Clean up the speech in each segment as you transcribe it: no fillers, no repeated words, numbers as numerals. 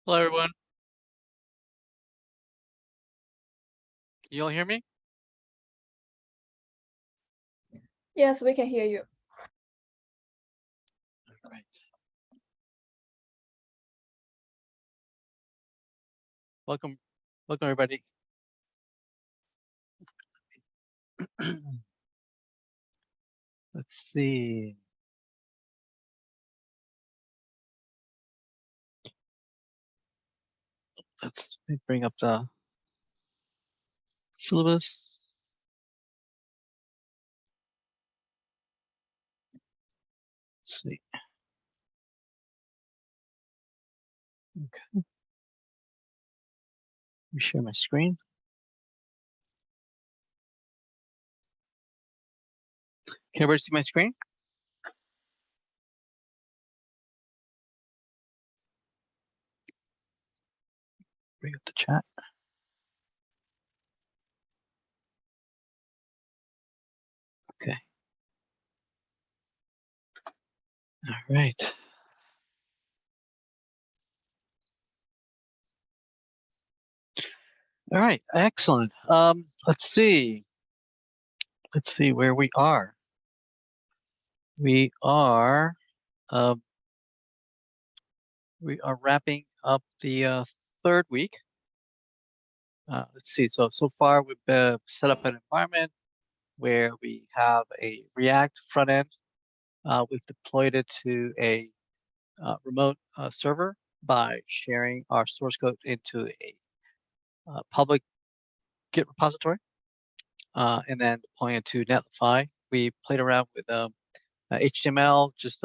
Hello, everyone. Can you all hear me? Yes, we can hear you. All right. Welcome, everybody. Let's see. Let me bring up the syllabus. Let's see. Okay. Let me share my screen. Can everybody see my screen? Bring up the chat. Okay. All right. All right. Excellent. Let's see. Let's see where we are. We are wrapping up the third week. Let's see. So far we've set up an environment where we have a React front end. We've deployed it to a remote server by sharing our source code into a public Git repository, and then deploying it to Netlify. We played around with HTML, just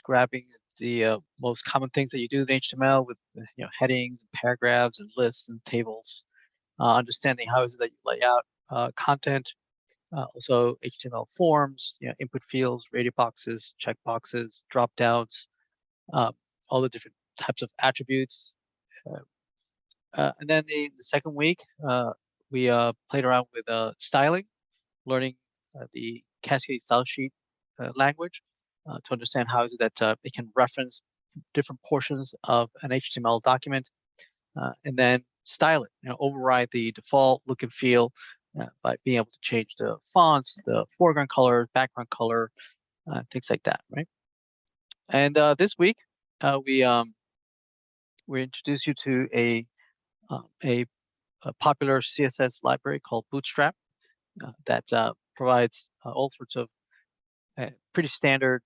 grabbing the most common things that you do in HTML with headings, and paragraphs, and lists and tables. Understanding how is it that you lay out content. Also HTML forms, input fields, radio boxes, check boxes, drop downs, all the different types of attributes. And then the second week, we played around with styling, learning the Cascade style sheet language to understand how is it that it can reference different portions of an HTML document, and then style it, override the default look and feel by being able to change the fonts, the foreground color, background color, things like that, right? And this week, we introduce you to a popular CSS library called Bootstrap that provides all sorts of pretty standard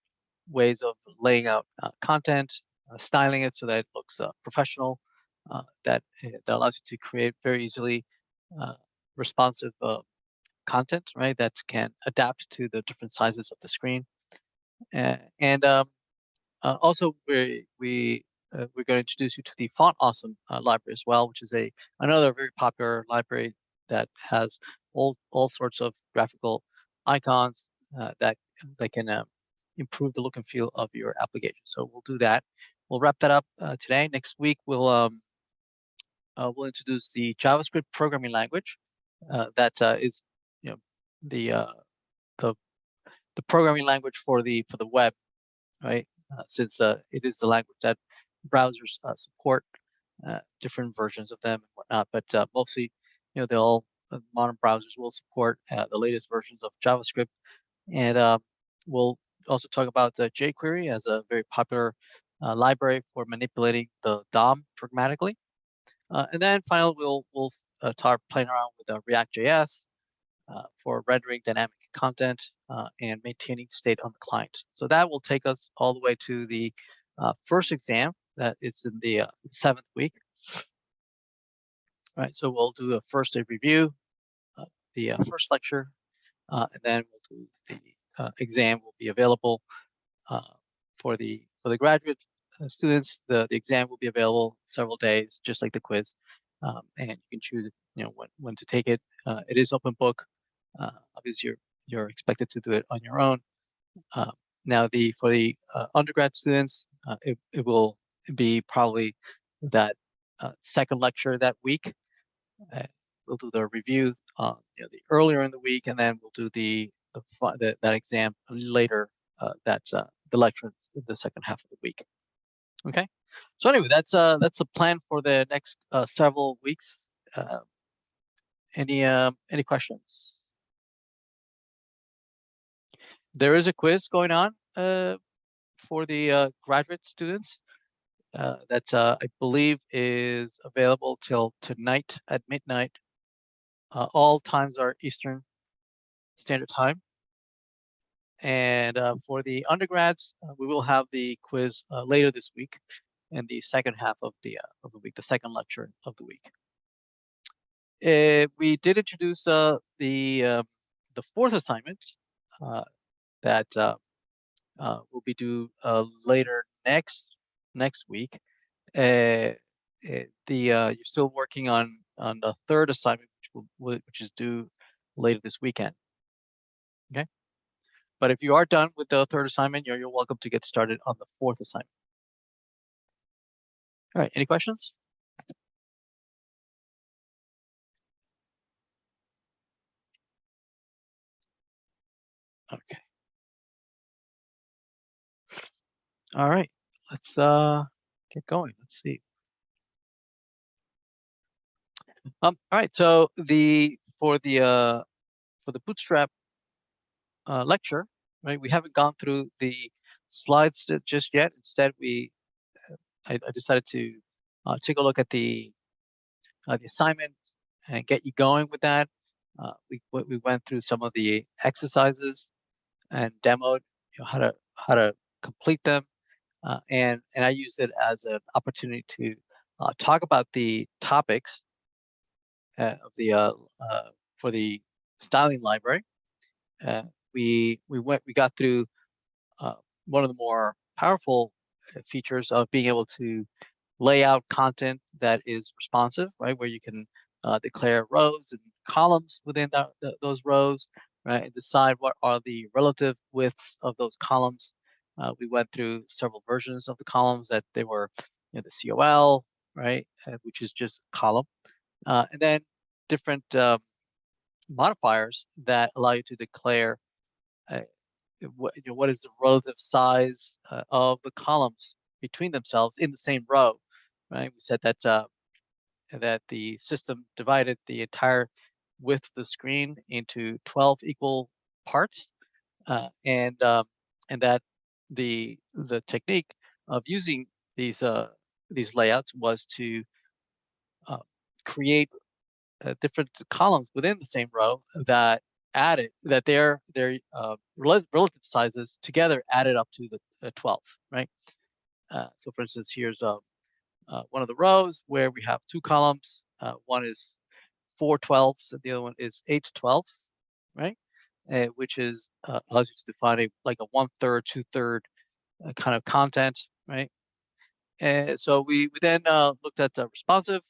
ways of laying out content, styling it so that it looks professional, that allows you to create very easily responsive content, right, that can adapt to the different sizes of the screen. And also we're going to introduce you to the Font Awesome library as well, which is another very popular library that has all sorts of graphical icons that can improve the look and feel of your application. So we'll do that. We'll wrap that up today. Next week we'll introduce the JavaScript programming language that is the programming language for the web, right? Since it is the language that browsers support, different versions of them and whatnot, but mostly, they'll modern browsers will support the latest versions of JavaScript, and we'll also talk about jQuery as a very popular library for manipulating the DOM programmatically, and then finally we'll start playing around with React.js for rendering dynamic content and maintaining state on the client. So that will take us all the way to the first exam that is in the 7th week. All right, so we'll do a review, the first lecture, and then we'll do the exam will be available for the graduate students. The exam will be available several days, just like the quiz, and you can choose when to take it. It is open book. Obviously, you're expected to do it on your own. Now, for the undergrad students, it will be probably that second lecture that week. We'll do the review the earlier in the week, and then we'll do that exam later that the lecture in the second half of the week. Okay. So anyway, that's the plan for the next several weeks. Any questions? There is a quiz going on for the graduate students that I believe is available till tonight at midnight. All times are Eastern Standard Time. And for the undergrads, we will have the quiz later this week in the second half of the week, the second lecture of the week. We did introduce the fourth assignment that will be due later next week. You're still working on the third assignment, which is due later this weekend. Okay. But if you are done with the third assignment, you're welcome to get started on the fourth assignment. All right, any questions? Okay. All right, let's get going. Let's see. All right, so for the Bootstrap lecture, right? We haven't gone through the slides just yet. Instead, I decided to take a look at the assignment and get you going with that. We went through some of the exercises and demoed how to complete them, and I used it as an opportunity to talk about the topics of the for the styling library. We got through one of the more powerful features of being able to lay out content that is responsive, right? Where you can declare rows and columns within those rows, right? And decide what are the relative widths of those columns. We went through several versions of the columns that they were, the COL, right? Which is just column. And then different modifiers that allow you to declare what is the relative size of the columns between themselves in the same row, right? We said that that the system divided the entire width of the screen into 12 equal parts, and that the technique of using these layouts was to create different columns within the same row that their relative sizes together added up to the 12, right? So for instance, here's one of the rows where we have two columns. One is 4/12 and the other one is 8/12, right? Which is allows you to define like a 1/3, 2/3 kind of content, right? So we then looked at the responsive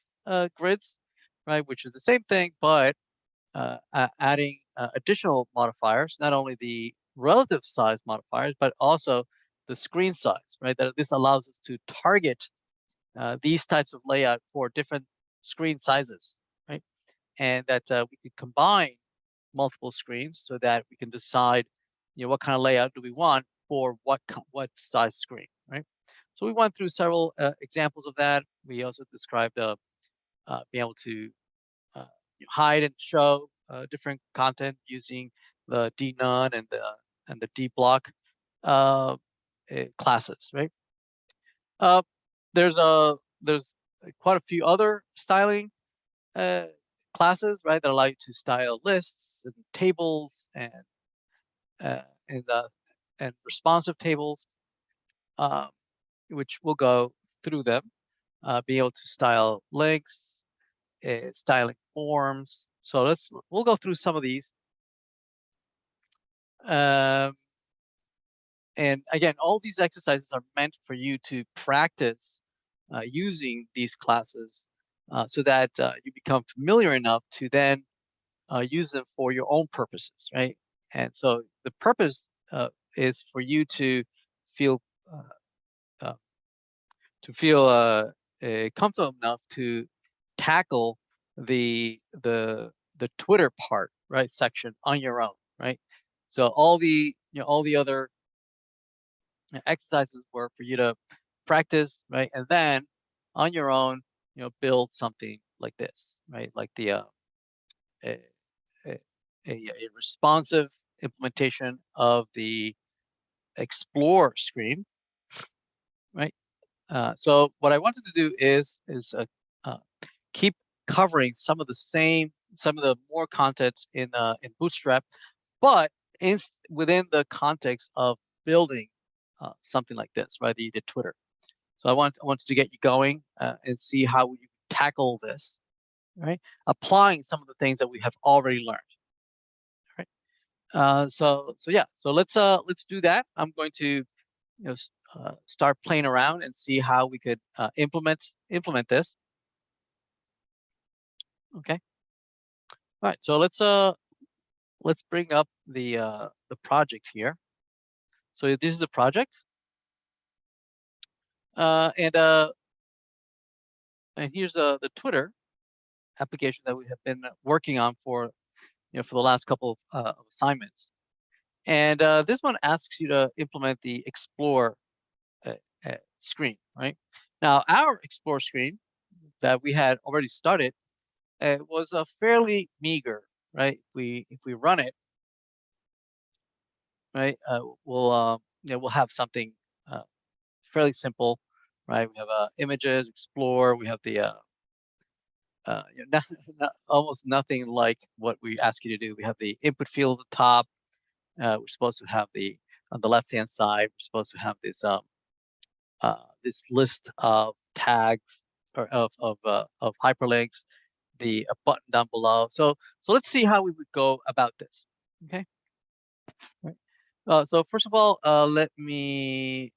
grids, right? Which is the same thing, but adding additional modifiers, not only the relative size modifiers, but also the screen size, right? That this allows us to target these types of layout for different screen sizes, right? And that we could combine multiple screens so that we can decide, what kind of layout do we want for what size screen, right? So we went through several examples of that. We also described being able to hide and show different content using the dnone and the dblock classes, right? There's quite a few other styling classes, right, that allow you to style lists and tables and responsive tables, which we'll go through them. Be able to style links, styling forms. So we'll go through some of these. And again, all these exercises are meant for you to practice using these classes so that you become familiar enough to then use them for your own purposes, right? And so the purpose is for you to feel comfortable enough to tackle the Twitter part, right, section on your own, right? So all the other exercises were for you to practice, right? And then on your own, build something like this, right? Like a, a, a responsive implementation of the Explore screen, right? So what I wanted to do is keep covering some of the more content in Bootstrap, but within the context of building something like this, right? The Twitter. So I wanted to get you going and see how you tackle this, right? Applying some of the things that we have already learned, right? So yeah, so let's do that. I'm going to start playing around and see how we could implement this. Okay. All right. So let's bring up the project here. So this is a project, and here's the Twitter application that we have been working on for for the last couple of assignments. And this one asks you to implement the Explore uh, screen, right? Now, our Explore screen that we had already started was a fairly meager, right? If we run it, right, we'll have something fairly simple, right? We have images, Explore. We have the almost nothing like what we ask you to do. We have the input field at the top. We're supposed to have on the left-hand side. We're supposed to have this list of tags or of hyperlinks, the button down below. So let's see how we would go about this. Okay. Right. So first of all, uh, let me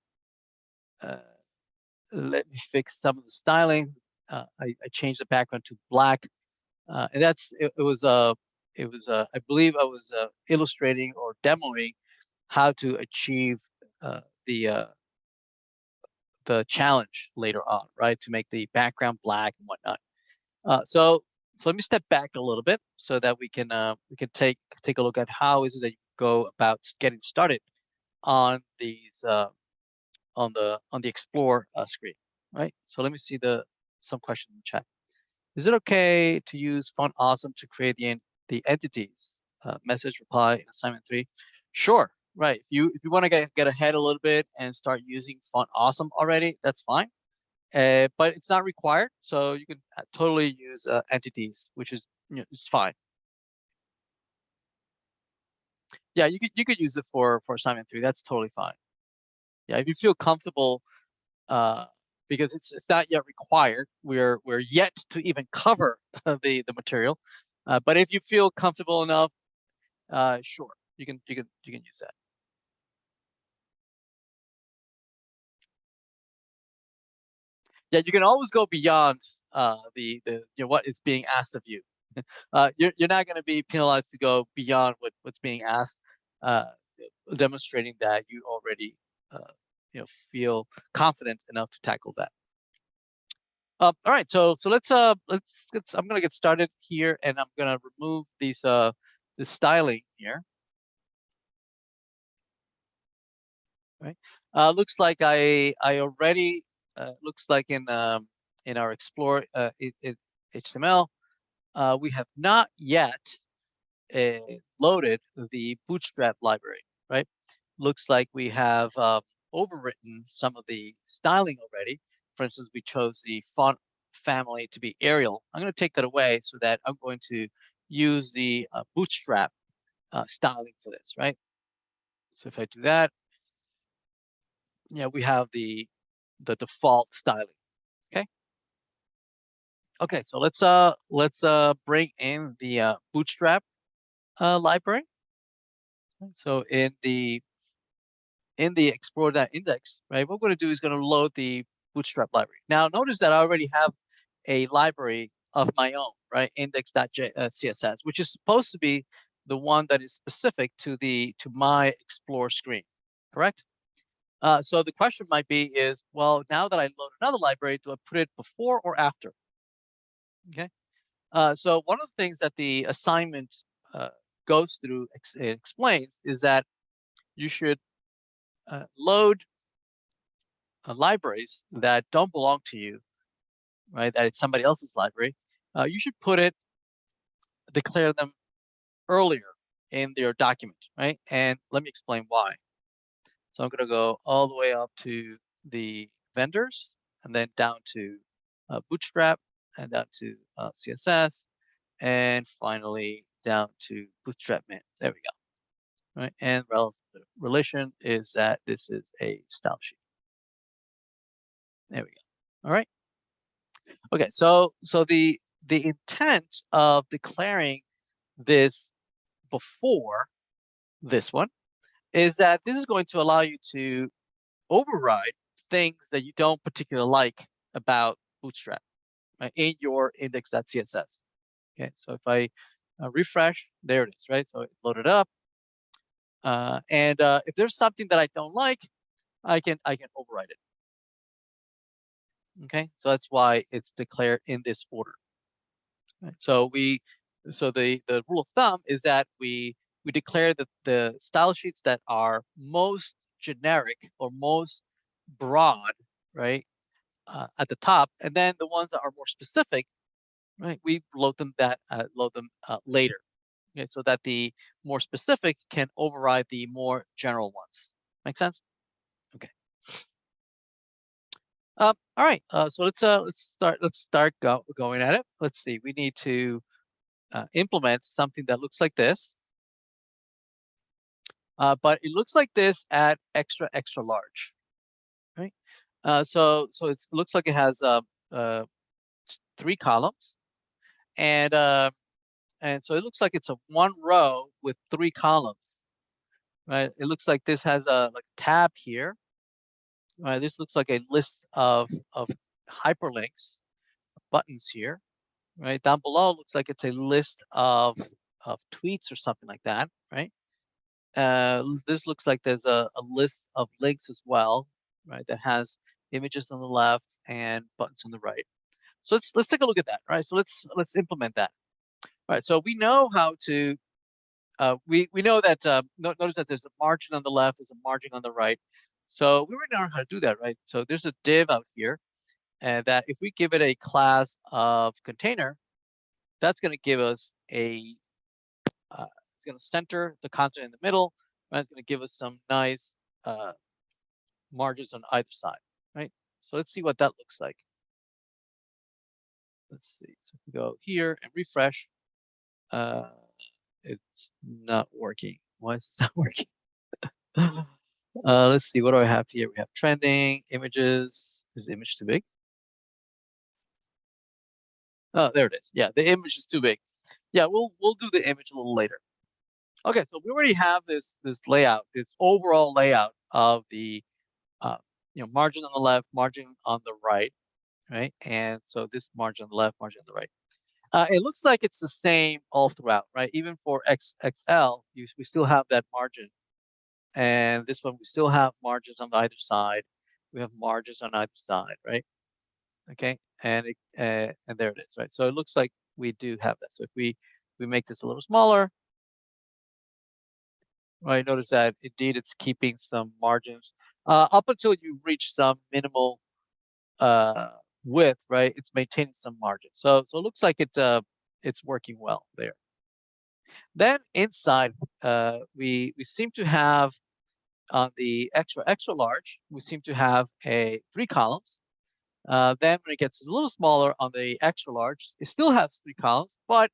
fix some of the styling. I changed the background to black, and it was I believe I was illustrating or demoing how to achieve uh, the uh, the challenge later on, right? To make the background black and whatnot. So let me step back a little bit so that we can take a look at how is it that you go about getting started on these on the Explore screen, right? So let me see some questions in the chat. Is it okay to use Font Awesome to create the entities? Message reply in assignment 3. Sure, right. If you want to get ahead a little bit and start using Font Awesome already, that's fine. But it's not required, so you can totally use entities, which is it's fine. Yeah, you could use it for assignment 3. That's totally fine. Yeah, if you feel comfortable, because it's not yet required. We're yet to even cover the material, but if you feel comfortable enough, sure, you can use that. Yeah, you can always go beyond the what is being asked of you. You're not going to be penalized to go beyond what's being asked, uh, demonstrating that you already feel confident enough to tackle that. All right, so I'm gonna get started here, and I'm gonna remove this styling here. Right. Looks like I already looks like in our Explore HTML, we have not yet loaded the Bootstrap library, right? Looks like we have overwritten some of the styling already. For instance, we chose the font family to be Arial. I'm going to take that away so that I'm going to use the Bootstrap styling for this, right? So if I do that, we have the default styling. Okay. Okay, so let's bring in the Bootstrap library. So in the explore.index, right, what we're going to do is going to load the Bootstrap library. Now, notice that I already have a library of my own, right, index.css, which is supposed to be the one that is specific to my Explore screen, correct? So the question might be is, well, now that I load another library, do I put it before or after? Okay. So one of the things that the assignment goes through, explains, is that you should load libraries that don't belong to you, right? That it's somebody else's library. You should declare them earlier in your document, right? And let me explain why. So I'm going to go all the way up to the vendors, and then down to Bootstrap, and down to CSS, and finally down to Bootstrap Mint. There we go. Right, and relative relation is that this is a style sheet. There we go. All right. Okay. So the intent of declaring this before this one is that this is going to allow you to override things that you don't particularly like about Bootstrap, right, in your index.css. Okay, so if I refresh, there it is, right? So it loaded up, and if there's something that I don't like, I can override it. Okay, so that's why it's declared in this order. Right? So the rule of thumb is that we declare the style sheets that are most generic or most broad, right, at the top, and then the ones that are more specific, right, we load them later, okay, so that the more specific can override the more general ones. Make sense? Okay. All right. So let's start going at it. Let's see. We need to implement something that looks like this, but it looks like this at extra large, right? So it looks like it has 3 columns, and so it looks like it's a 1 row with 3 columns, right? It looks like this has a tab here, right? This looks like a list of hyperlinks, buttons here, right? Down below looks like it's a list of tweets or something like that, right? This looks like there's a list of links as well, right? That has images on the left and buttons on the right. So let's take a look at that, right? So let's implement that. All right. So we know how to. We know that notice that there's a margin on the left, there's a margin on the right. So we already know how to do that, right? So there's a div out here, and that if we give it a class of container, that's going to give us it's going to center the content in the middle, and it's going to give us some nice margins on either side, right? So let's see what that looks like. Let's see. So if we go here and refresh, it's not working. Why is it not working? Let's see. What do I have here? We have trending, images. Is the image too big? Oh, there it is. Yeah, the image is too big. Yeah, we'll do the image a little later. Okay, so we already have this layout, this overall layout of the margin on the left, margin on the right, right? And so this margin on the left, margin on the right. It looks like it's the same all throughout, right? Even for XXL, we still have that margin. And this one, we still have margins on either side. We have margins on either side, right? Okay, and there it is, right? So it looks like we do have that. So if we make this a little smaller, right? Notice that indeed it's keeping some margins up until you reach some minimal width, right? It's maintaining some margin. So it looks like it's working well there. Then inside, we seem to have on the extra large, we seem to have 3 columns. Then when it gets a little smaller on the extra large, it still has 3 columns, but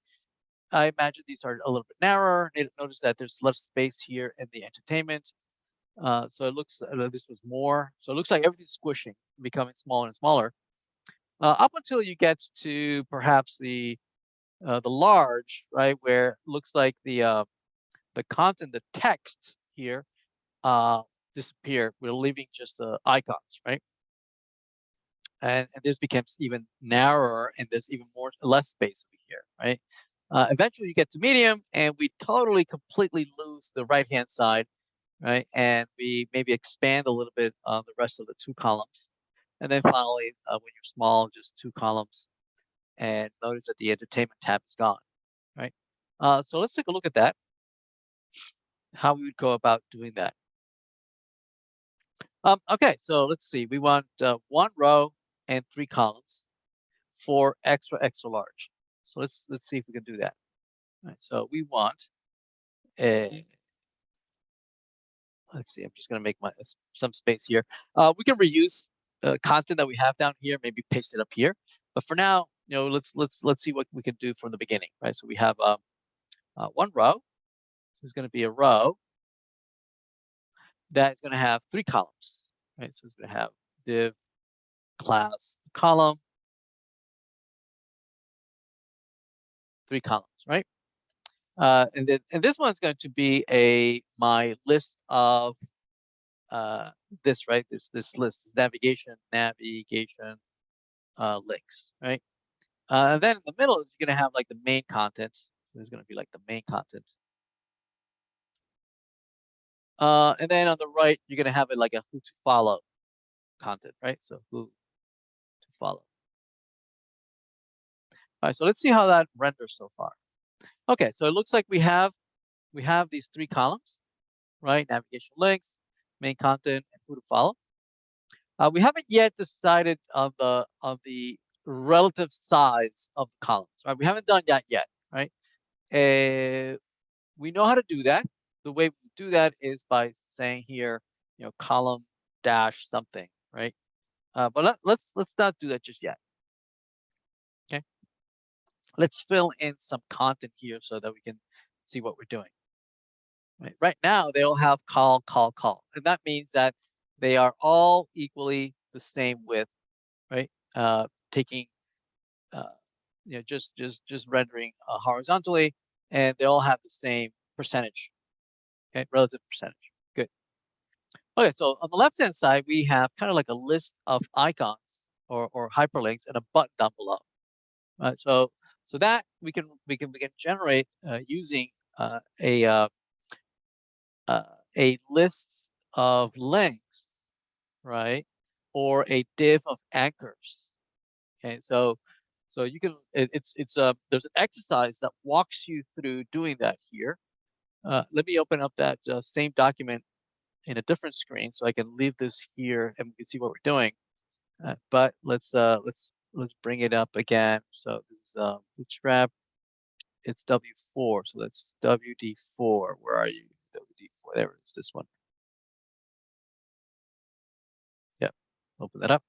I imagine these are a little bit narrower. Notice that there's less space here in the entertainment. So it looks this was more. So it looks like everything's squishing, becoming smaller and smaller, up until you get to perhaps the large, right, where it looks like the content, the text here, disappear. We're leaving just the icons, right? And this becomes even narrower, and there's even less space over here, right? Eventually, you get to medium, and we completely lose the right-hand side, right? And we maybe expand a little bit on the rest of the 2 columns. And then finally, when you're small, just 2 columns. And notice that the entertainment tab is gone, right? So let's take a look at that, how we would go about doing that. Okay, so let's see. We want 1 row and 3 columns for extra large. So let's see if we can do that. All right, so we want a. Let's see. I'm just going to make some space here. We can reuse content that we have down here, maybe paste it up here. But for now, let's see what we can do from the beginning, right? So we have 1 row. There's going to be a row that's going to have 3 columns, right? So it's going to have div class column, 3 columns, right? And this one's going to be my list of this, right? This list is navigation links, right? And then in the middle, you're going to have like the main content. There's going to be like the main content. And then on the right, you're going to have it like a who to follow content, right? So who to follow. All right, so let's see how that renders so far. Okay, so it looks like we have these 3 columns, right? Navigation links, main content, and who to follow. We haven't yet decided on the relative size of the columns, right? We haven't done that yet, right? We know how to do that. The way we do that is by saying here, column dash something, right? But let's not do that just yet. Okay. Let's fill in some content here so that we can see what we're doing. Right now, they all have call, and that means that they are all equally the same width, right? Taking, just rendering horizontally, and they all have the same percentage, okay, relative percentage. Good. Okay, so on the left-hand side, we have kind of like a list of icons or hyperlinks and a button down below. Right, so that we can generate using a list of links, right, or a div of anchors. Okay, so you can there's an exercise that walks you through doing that here. Let me open up that same document in a different screen so I can leave this here and we can see what we're doing. But let's bring it up again. So this is Bootstrap. It's W4, so that's WD4. Where are you? WD4. There it is. This one. Yep. Open that up.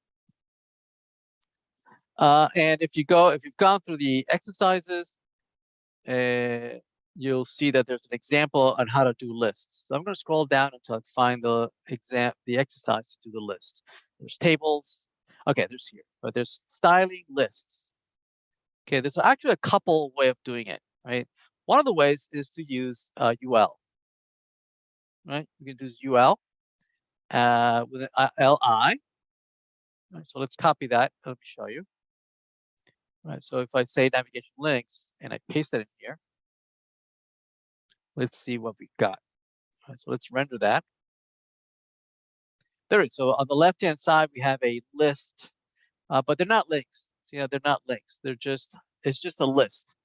And if you've gone through the exercises, you'll see that there's an example on how to do lists. So I'm going to scroll down until I find the exercise to do the list. There's tables. Okay, there's here, but there's styling lists. Okay, there's actually a couple way of doing it, right? One of the ways is to use UL, right? You can use UL with an LI. Right, so let's copy that. Let me show you. Right, so if I say navigation links and I paste it in here, let's see what we got. Right, so let's render that. There it is. So on the left-hand side, we have a list, but they're not links. So, they're not links. It's just a list.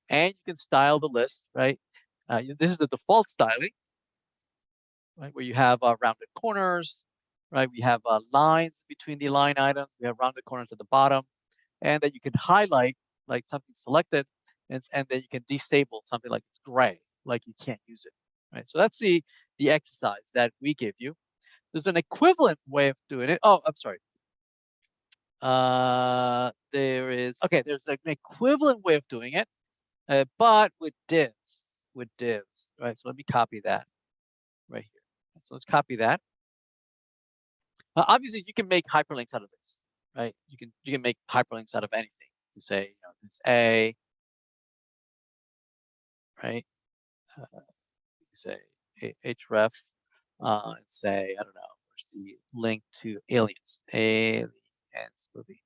And you can style the list, right? This is the default styling, right? Where you have rounded corners, right? We have lines between the line items. We have rounded corners at the bottom. And then you can highlight like something selected, and then you can disable something like it's gray, like you can't use it, right? So that's the exercise that we give you. There's an equivalent way of doing it. Oh, I'm sorry. There's an equivalent way of doing it, but with divs, right? So let me copy that right here. So let's copy that. Obviously, you can make hyperlinks out of this, right? You can make hyperlinks out of anything. You say, this A, right? You say href, and say, I don't know, where's the link to aliens? Aliens movie.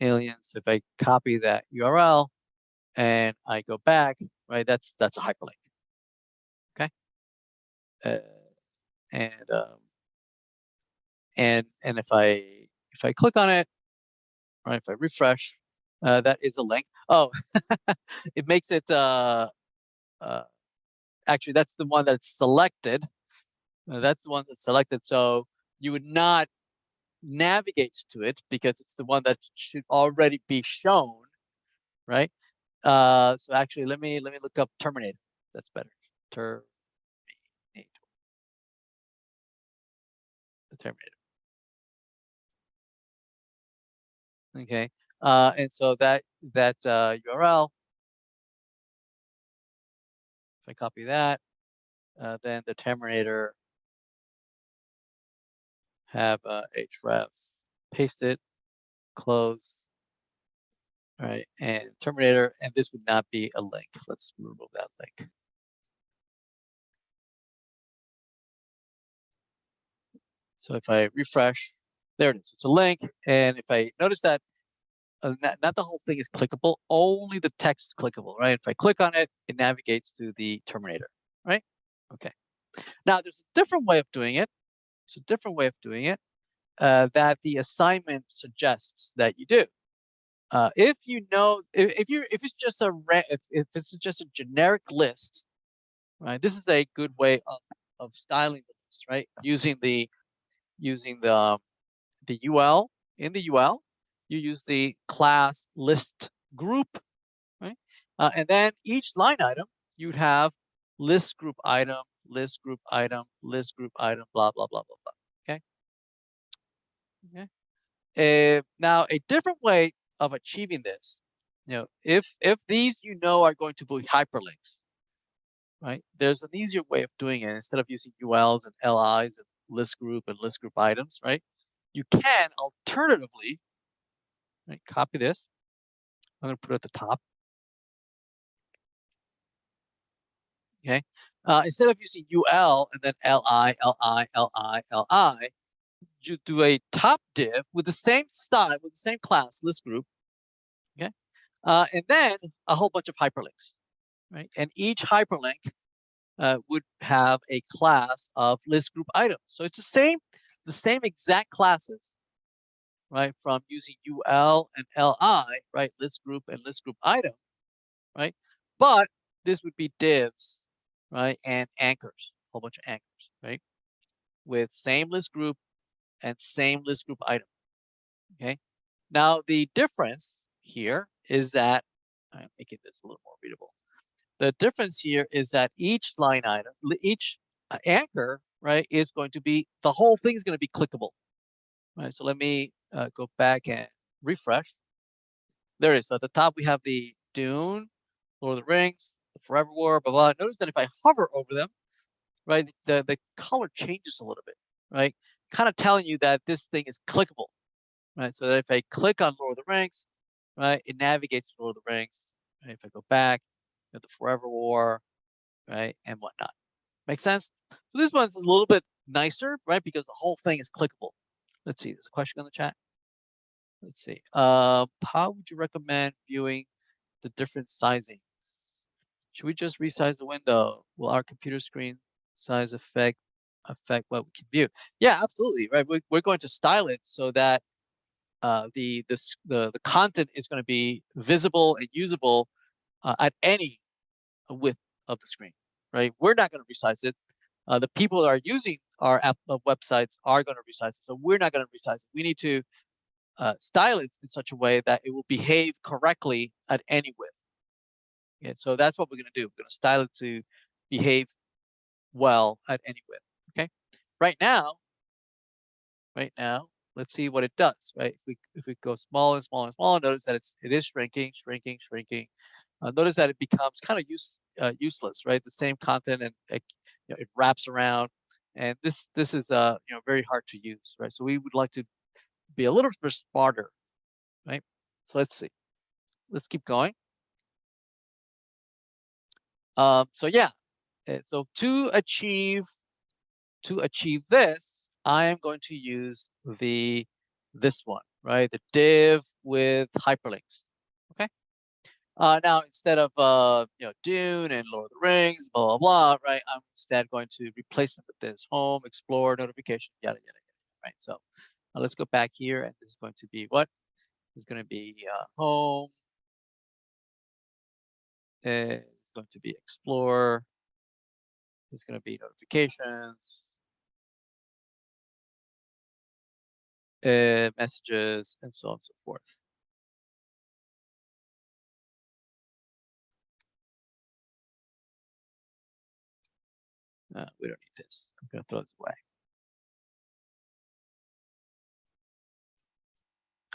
Aliens. If I copy that URL and I go back, right? That's a hyperlink. Okay. And if I click on it, right? If I refresh, that is a link. Oh, it makes it actually that's the one that's selected. That's the one that's selected. So you would not navigate to it because it's the one that should already be shown, right? So actually, let me look up Terminator. That's better. Terminator. The Terminator. Okay. And so that URL, if I copy that, then the Terminator have href, paste it, close, all right, and Terminator, and this would not be a link. Let's remove that link. So if I refresh, there it is. It's a link, and if I notice that not the whole thing is clickable, only the text is clickable, right? If I click on it, it navigates to the Terminator, right? Okay. Now there's a different way of doing it. It's a different way of doing it that the assignment suggests that you do. If you know, if it's just if it's just a generic list, right? This is a good way of styling the list, right? Using the UL. In the UL, you use the class list group, right? And then each line item, you'd have list group item, list group item, list group item, blah blah blah blah blah. Okay. Okay. Now a different way of achieving this, if these are going to be hyperlinks, right? There's an easier way of doing it. Instead of using ULs and LIs and list group items, right? You can alternatively, right, copy this. I'm going to put it at the top. Okay. Instead of using UL and then LI, LI, LI, LI, you do a top div with the same style, with the same class, list group. Okay. And then a whole bunch of hyperlinks, right? And each hyperlink would have a class of list group items. So it's the same exact classes, right? From using UL and LI, right? List group and list group item, right? But this would be divs, right? And anchors, a whole bunch of anchors, right? With same list group and same list group item. Okay. Now the difference here is that I'm making this a little more readable. The difference here is that each line item, each anchor, right, is going to be, the whole thing is going to be clickable, right? So let me go back and refresh. There it is. So at the top we have the Dune, Lord of the Rings, the Forever War, blah blah. Notice that if I hover over them, right, the color changes a little bit, right? Kind of telling you that this thing is clickable, right? So that if I click on Lord of the Rings, right, it navigates to Lord of the Rings. Right? If I go back, the Forever War, right, and whatnot. Make sense? So this one's a little bit nicer, right, because the whole thing is clickable. Let's see. There's a question in the chat. Let's see. How would you recommend viewing the different sizings? Should we just resize the window? Will our computer screen size affect what we can view? Yeah, absolutely. Right. We're going to style it so that the content is going to be visible and usable at any width of the screen. Right. We're not going to resize it. The people that are using our websites are going to resize it. So we're not going to resize it. We need to style it in such a way that it will behave correctly at any width. Okay, so that's what we're going to do. We're going to style it to behave well at any width. Okay. Right now, let's see what it does. Right. If we go smaller and smaller and smaller, notice that it is shrinking. Notice that it becomes kind of useless. Right. The same content, and it wraps around, and this is very hard to use. Right. So we would like to be a little bit smarter. Right. So let's see. Let's keep going. So yeah. So to achieve this, I am going to use this one, right? The div with hyperlinks. Okay. Now instead of Dune and Lord of the Rings, blah blah blah, right? I'm instead going to replace them with this: home, explore, notification, yada yada yada. Right. So let's go back here, and this is going to be what? It's going to be home. It's going to be explore. It's going to be notifications. messages, and so on and so forth. We don't need this. I'm going to throw this away.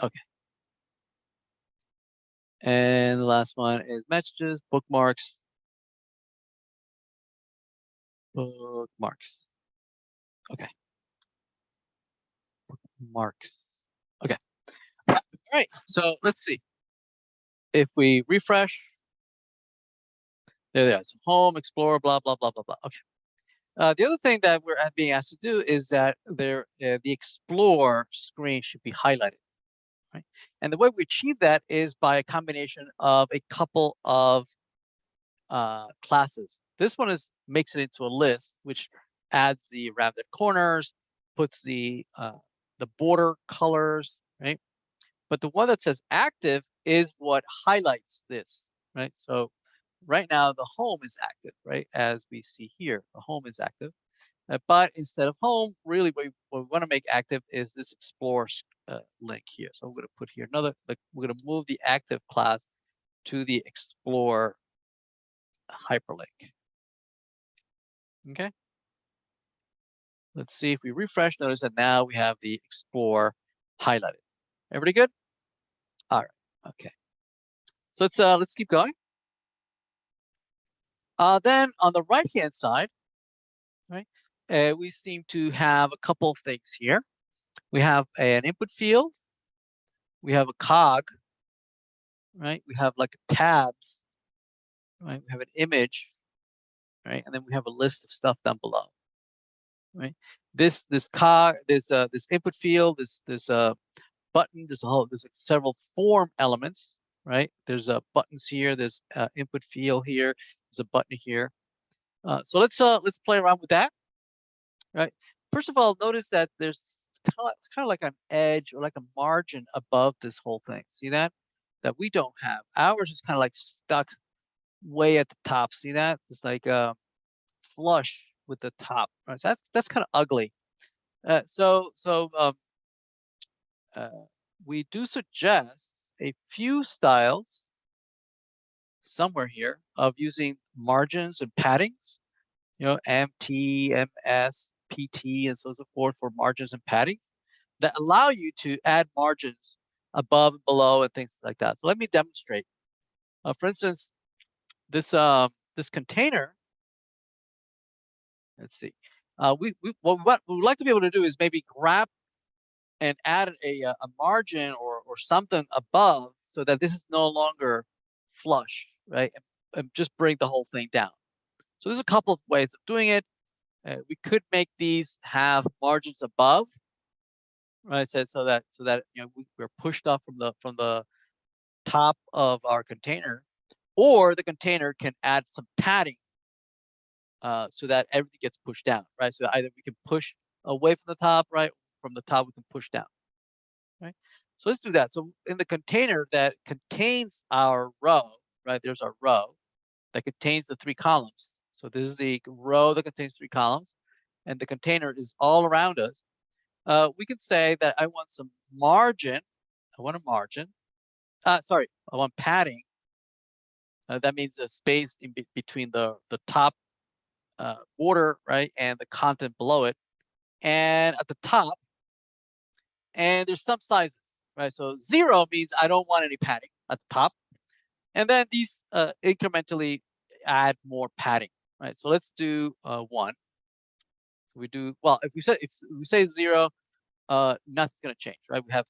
Okay. And the last one is messages, bookmarks. Bookmarks. Okay. Bookmarks. Okay. All right. So let's see. If we refresh, there they are. So home, explore, blah, blah, blah, blah, blah. Okay. The other thing that we're being asked to do is that the explore screen should be highlighted. Right? And the way we achieve that is by a combination of a couple of classes. This one makes it into a list, which adds the rounded corners, puts the border colors, right? But the one that says active is what highlights this, right? So right now the home is active, right? As we see here, the home is active. But instead of home, really what we want to make active is this explore link here. So I'm going to put here another, we're going to move the active class to the explore hyperlink. Okay. Let's see if we refresh. Notice that now we have the explore highlighted. Everybody good? All right. Okay. So let's keep going. Then on the right-hand side, right, we seem to have a couple of things here. We have an input field. We have a cog, right? We have like tabs, right? We have an image, right? And then we have a list of stuff down below, right? This cog, this input field, this button, there's several form elements, right? There's buttons here, there's input field here, there's a button here. So let's play around with that, right? First of all, notice that there's kind of like an edge or like a margin above this whole thing. See that? That we don't have. Ours is kind of like stuck way at the top. See that? It's like flush with the top. Right? So that's kind of ugly. We do suggest a few styles somewhere here of using margins and paddings. You know, MT, MS, PT, and so on and so forth for margins and paddings that allow you to add margins above and below and things like that. So let me demonstrate. For instance, this container. Let's see. What we would like to be able to do is maybe grab and add a margin or something above so that this is no longer flush, right? And just bring the whole thing down. So there's a couple of ways of doing it. We could make these have margins above, right? So that you know we're pushed up from the top of our container, or the container can add some padding so that everything gets pushed down, right? So either we can push away from the top, right? From the top we can push down, right? So let's do that. So in the container that contains our row, right? There's our row that contains the 3 columns. So this is the row that contains 3 columns, and the container is all around us. We can say that I want some margin. I want a margin. Sorry, I want padding. That means the space in between the top border, right, and the content below it, and at the top. And there's some sizes, right? So 0 means I don't want any padding at the top, and then these incrementally add more padding, right? So let's do 1. So we do well. If we say 0, nothing's going to change, right? We have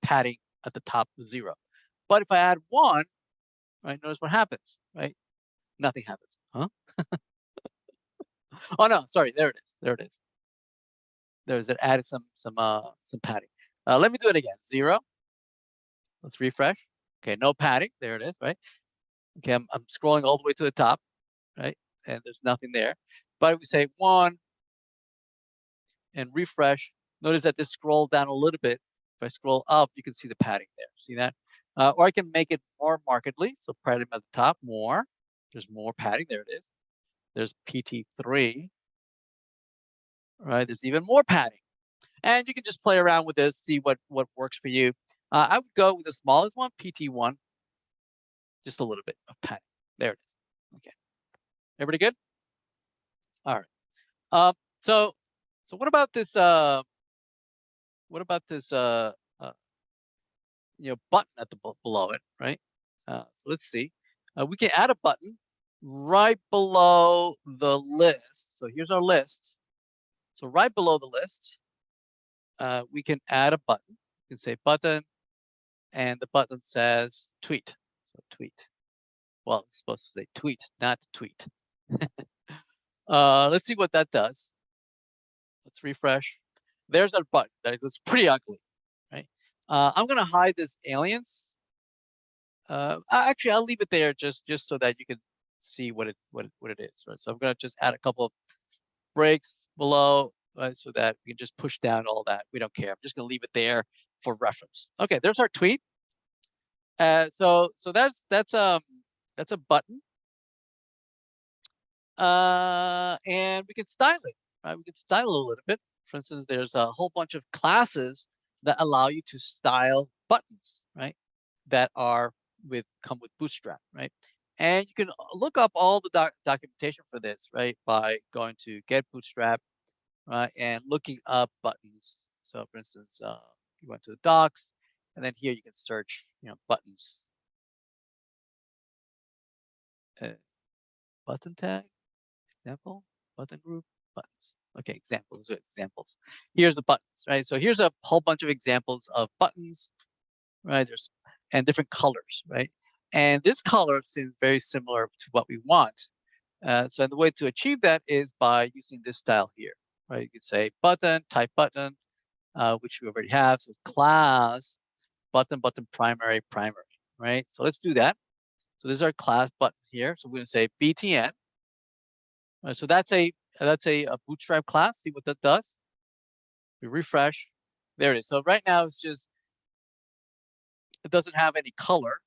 padding at the top of 0. But if I add 1, right, notice what happens, right? Nothing happens. Huh? Oh no, sorry, there it is. There it is. There's it added some padding. Let me do it again. 0. Let's refresh. Okay, no padding. There it is, right? Okay, I'm scrolling all the way to the top, right? And there's nothing there. But if we say 1 and refresh, notice that this scrolled down a little bit. If I scroll up, you can see the padding there. See that? Or I can make it more markedly. So padding at the top, more. There's more padding. There it is. There's PT3. Right? There's even more padding. And you can just play around with this, see what works for you. I would go with the smallest one, PT1, just a little bit of padding. There it is. Okay, everybody good? All right. So what about this? What about this? Button at the below it, right? So let's see. We can add a button right below the list. So here's our list. So right below the list, we can add a button. You can say button, and the button says tweet. So tweet. Well, it's supposed to say tweet, not tweet. Let's see what that does. Let's refresh. There's our button. That looks pretty ugly, right? I'm gonna hide this aliens. Actually, I'll leave it there just so that you can see what it is, right? So I'm gonna just add a couple of breaks below, right, so that we can just push down all that. We don't care. I'm just gonna leave it there for reference. Okay, there's our tweet. So that's a button. And we can style it, right? We can style it a little bit. For instance, there's a whole bunch of classes that allow you to style buttons, right? That come with Bootstrap, right? And you can look up all the documentation for this, right? By going to Get Bootstrap, right? And looking up buttons. So for instance, you went to the docs, and then here you can search, buttons. Button tag, example, button group, buttons. Okay, examples. Here's the buttons, right? So here's a whole bunch of examples of buttons, right? And different colors, right? And this color seems very similar to what we want. So the way to achieve that is by using this style here, right? You can say button, type button, which we already have. So class, button, primary, right? So let's do that. So this is our class button here. So we're gonna say BTN. So that's a Bootstrap class. See what that does. We refresh. There it is. So right now it doesn't have any color,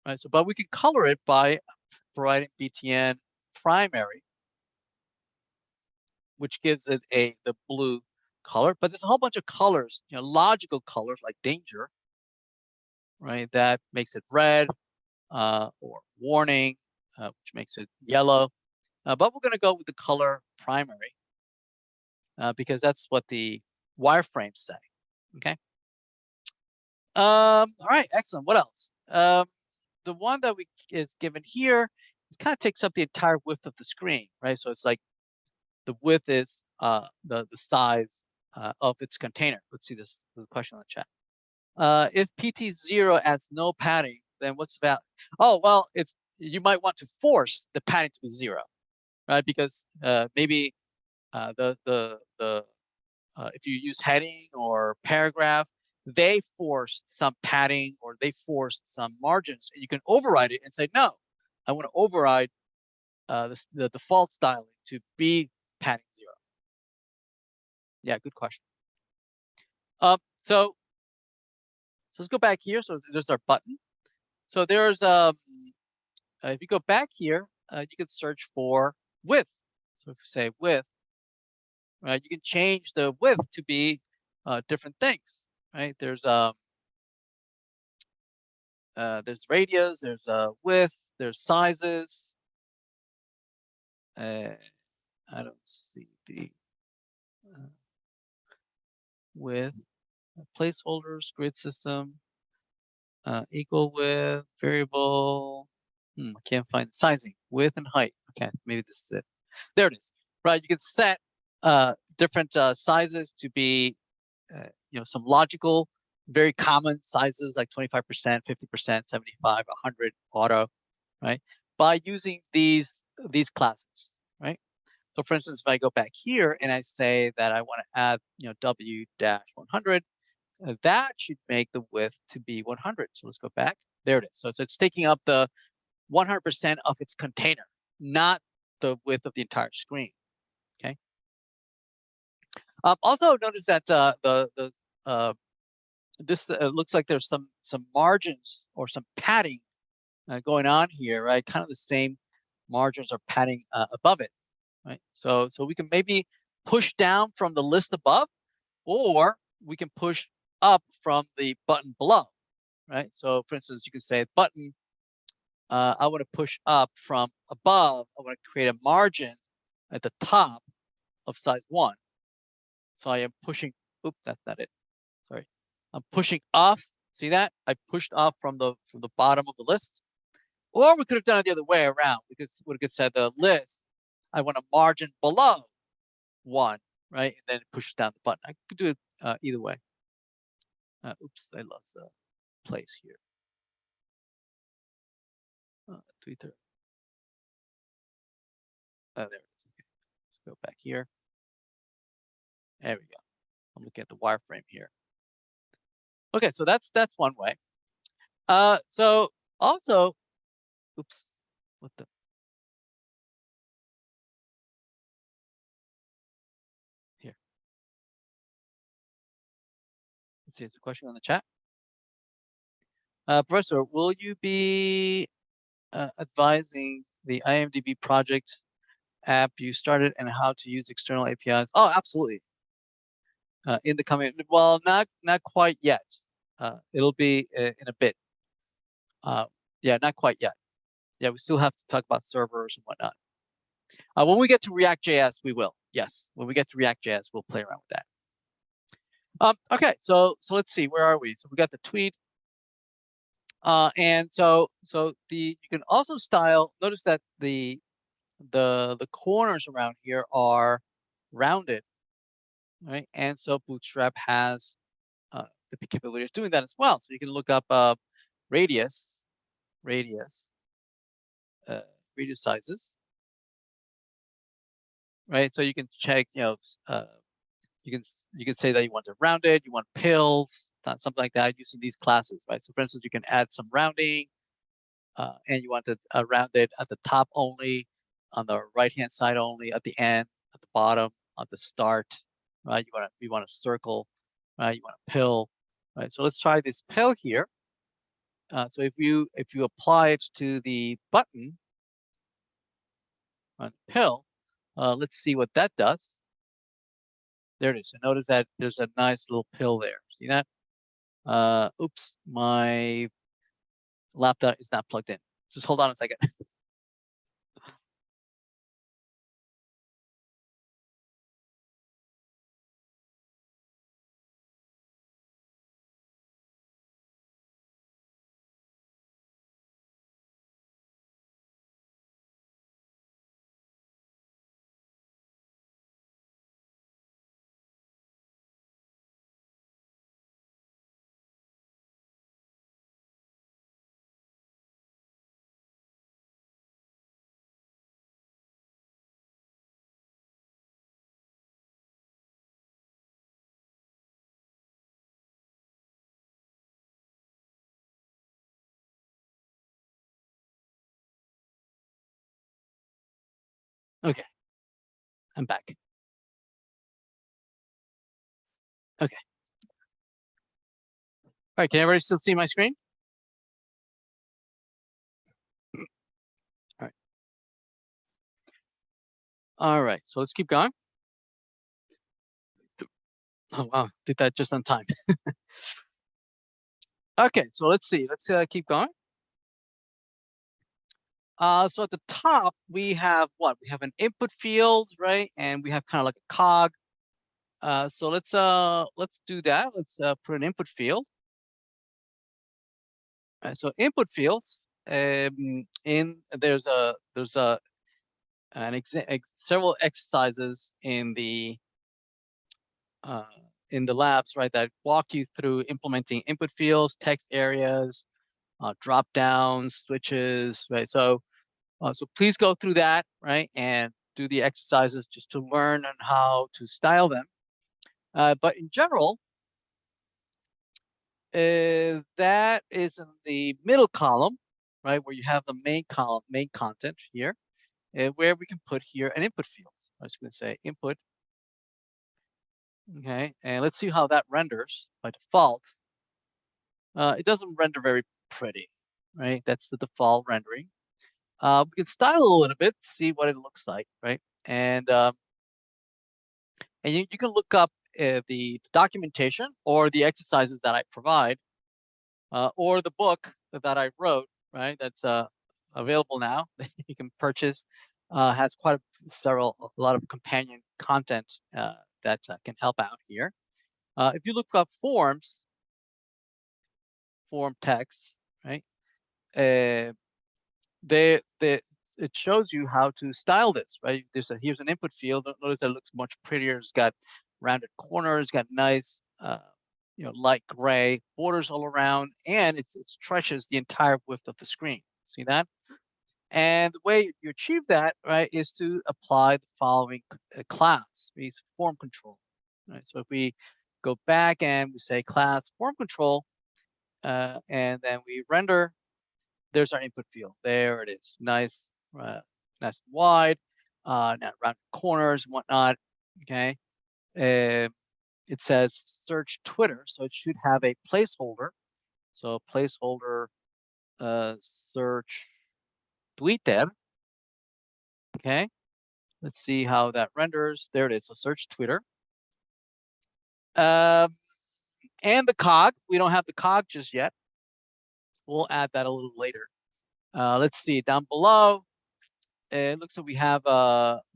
right? So, but we can color it by providing BTN primary, which gives it the blue color. But there's a whole bunch of colors, logical colors like danger, right? That makes it red, or warning, which makes it yellow. But we're going to go with the color primary because that's what the wireframes say. Okay. All right, excellent. What else? The one that is given here, it kind of takes up the entire width of the screen, right? So it's like the width is the size of its container. Let's see this. There's a question on the chat. If PT0 adds no padding, then what's the value? Oh, well, you might want to force the padding to be 0, right? Because maybe if you use heading or paragraph, they force some padding or they force some margins, and you can override it and say, no, I want to override the default styling to be padding 0. Yeah, good question. So let's go back here. So there's our button. So there's if you go back here, you can search for width. So if you say width, right, you can change the width to be different things, right? There's radius, there's width, there's sizes. I don't see the width, placeholders, grid system, equal width, variable. I can't find sizing, width and height. Okay, maybe this is it. There it is. Right, you can set different sizes to be, some logical, very common sizes like 25%, 50%, 75, 100, auto, right? By using these classes, right? So for instance, if I go back here and I say that I want to add, W-100, that should make the width to be 100. So let's go back. There it is. So it's taking up the 100% of its container, not the width of the entire screen. Okay. Also notice that this looks like there's some margins or some padding going on here, right? Kind of the same margins or padding above it, right? So we can maybe push down from the list above, or we can push up from the button below, right? So for instance, you can say button, I want to push up from above. I want to create a margin at the top of size 1. So I am pushing, oops, that's not it. Sorry. I'm pushing off. See that? I pushed off from the bottom of the list. Or we could have done it the other way around, because we could say the list, I want a margin below 1, right? And then it pushes down the button. I could do it either way. Oops, I lost the place here. Twitter. There it is. Okay. Let's go back here. There we go. I'm looking at the wireframe here. Okay, so that's one way. So also, oops, what the? Here. Let's see, it's a question on the chat. Professor, will you be advising the IMDb project app you started and how to use external APIs? Oh, absolutely. In the coming, well, not quite yet. It'll be in a bit. Yeah, not quite yet. Yeah, we still have to talk about servers and whatnot. When we get to React.js, we will. Yes, when we get to React.js, we'll play around with that. Okay, so let's see, where are we? So we got the tweet. And so you can also style. Notice that the corners around here are rounded, right? And so Bootstrap has the capability of doing that as well. So you can look up radius sizes, right? So you can check, you can say that you want it rounded, you want pills, something like that, using these classes, right? So for instance, you can add some rounding, and you want it rounded at the top only, on the right-hand side only, at the end, at the bottom, at the start, right? You want a circle, right? You want a pill, right? So let's try this pill here. So if you apply it to the button on the pill, let's see what that does. There it is. So notice that there's a nice little pill there. See that? Oops, my laptop is not plugged in. Just hold on a second. Okay, I'm back. Okay. All right, can everybody still see my screen? All right. All right, so let's keep going. Oh, wow, did that just on time. Okay, so let's see. Let's keep going. So at the top, we have what? We have an input field, right? And we have kind of like a cog. So let's do that. Let's put an input field. So input fields. There's several exercises in the labs, right, that walk you through implementing input fields, text areas, drop downs, switches, right? So please go through that, right, and do the exercises just to learn on how to style them. But in general, that is in the middle column, right, where you have the main column, main content here, where we can put here an input field. I was going to say input. Okay, and let's see how that renders by default. It doesn't render very pretty, right? That's the default rendering. We can style a little bit, see what it looks like, right? And you can look up the documentation or the exercises that I provide, or the book that I wrote, right? That's available now that you can purchase. Has quite a lot of companion content that can help out here. If you look up forms, form text, right? Uh, it shows you how to style this, right? Here's an input field. Notice that it looks much prettier. It's got rounded corners, got nice, light gray borders all around, and it stretches the entire width of the screen. See that? And the way you achieve that, right, is to apply the following class, means form control, right? So if we go back and we say class form control, and then we render, there's our input field. There it is, nice, nice and wide, not rounded corners and whatnot. Okay, it says search Twitter, so it should have a placeholder. So placeholder search Twitter. Okay, let's see how that renders. There it is. So search Twitter. And the cog, we don't have the cog just yet. We'll add that a little later. Let's see down below. It looks like we have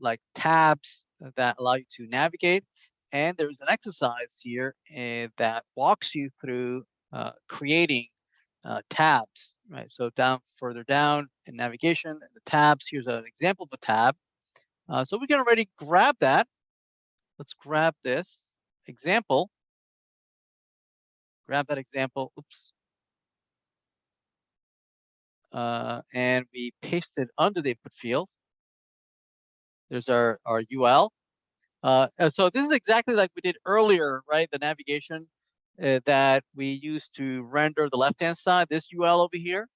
like tabs that allow you to navigate, and there's an exercise here that walks you through creating tabs, right? So further down in navigation, the tabs. Here's an example of a tab. So we can already grab that. Let's grab this example. Grab that example. Oops. And we paste it under the input field. There's our UL. So this is exactly like we did earlier, right? The navigation that we used to render the left-hand side, this UL over here.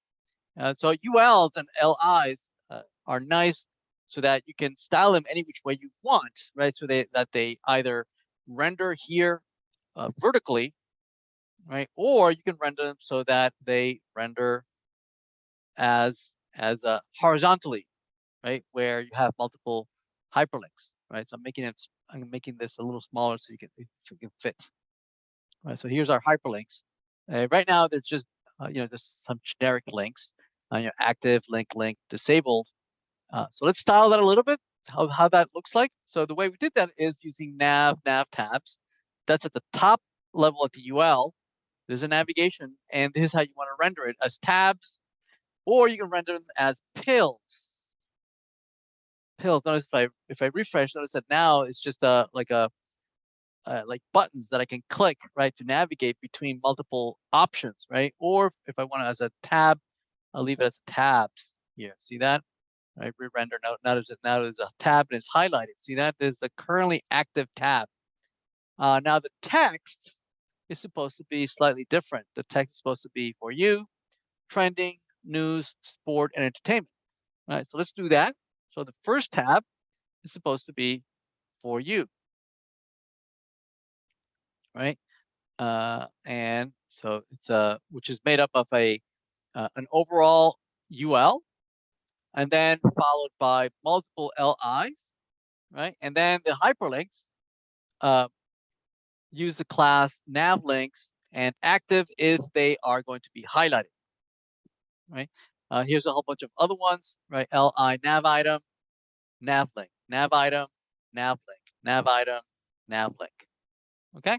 So ULs and LIs are nice so that you can style them any which way you want, right? So that they either render here vertically, right? Or you can render them so that they render as horizontally, right? Where you have multiple hyperlinks, right? So I'm making this a little smaller so you can fit. Right. So here's our hyperlinks. Right now there's just just some generic links. Active, link, disabled. So let's style that a little bit. How that looks like. So the way we did that is using nav tabs. That's at the top level at the UL. There's a navigation, and this is how you want to render it as tabs, or you can render them as pills. Notice if I refresh, notice that now it's just like buttons that I can click, right, to navigate between multiple options, right? Or if I want it as a tab, I'll leave it as tabs here. See that? Right, re-render. Now there's a tab and it's highlighted. See that? There's the currently active tab. Now the text is supposed to be slightly different. The text is supposed to be for you, trending, news, sport, and entertainment. All right, so let's do that. So the first tab is supposed to be for you, right? And so it's which is made up of an overall UL, and then followed by multiple LIs, right? And then the hyperlinks use the class navlinks and active if they are going to be highlighted, right? Here's a whole bunch of other ones, right? LI nav item, navlink, nav item, navlink, nav item, navlink. Okay,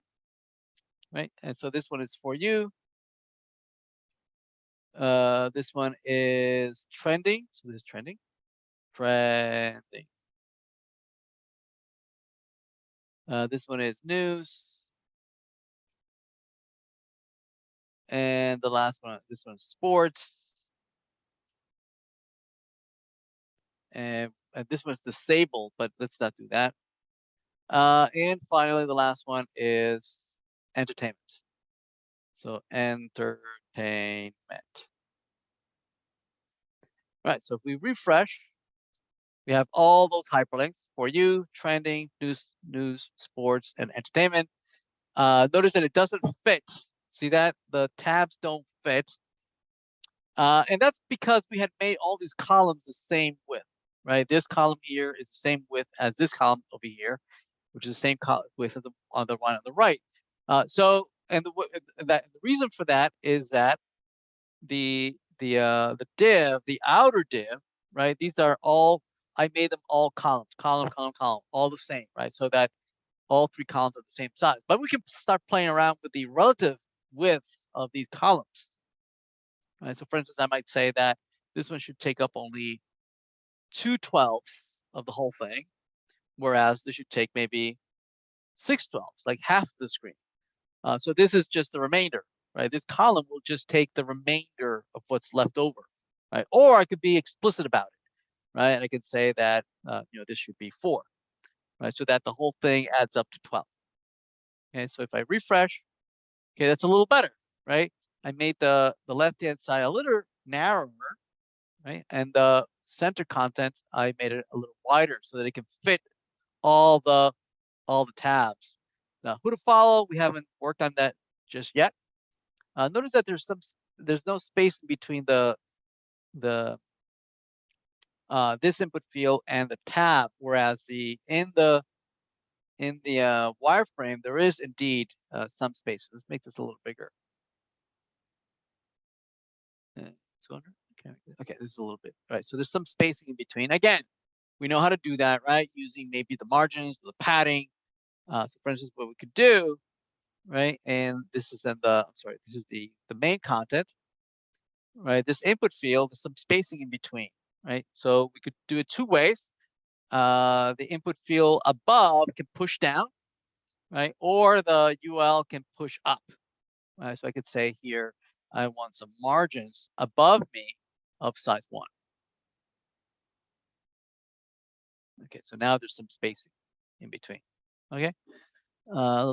right? And so this one is for you. This one is trending. So this is trending. This one is news. And the last one, this one's sports. And this one's disabled, but let's not do that. And finally, the last one is entertainment. So entertainment. Right, so if we refresh, we have all those hyperlinks for you, trending, news, sports, and entertainment. Notice that it doesn't fit. See that? The tabs don't fit. And that's because we had made all these columns the same width, right? This column here is the same width as this column over here. which is the same width of the on the one on the right. So and the reason for that is that the div, the outer div, right? These are all, I made them all columns, column, all the same, right? So that all three columns are the same size. But we can start playing around with the relative widths of these columns. Right? So for instance, I might say that this one should take up only 2/12 of the whole thing, whereas this should take maybe 6/12, like half the screen. So this is just the remainder, right? This column will just take the remainder of what's left over, right? Or I could be explicit about it, right? And I could say that, this should be 4, right? So that the whole thing adds up to 12. Okay, so if I refresh, okay, that's a little better, right? I made the left-hand side a little narrower, right? And the center content, I made it a little wider so that it can fit all the tabs. Now, who to follow, we haven't worked on that just yet. Notice that there's no space in between the this input field and the tab, whereas in the wireframe there is indeed some space. Let's make this a little bigger. 200. Okay, this is a little bit. All right, so there's some spacing in between. Again, we know how to do that, right? Using maybe the margins, the padding. So for instance, what we could do, right? And this is this is the main content, right? This input field, there's some spacing in between, right? So we could do it two ways. The input field above can push down, right? Or the UL can push up, right? So I could say here, I want some margins above me of size 1. Okay, so now there's some spacing in between. Okay,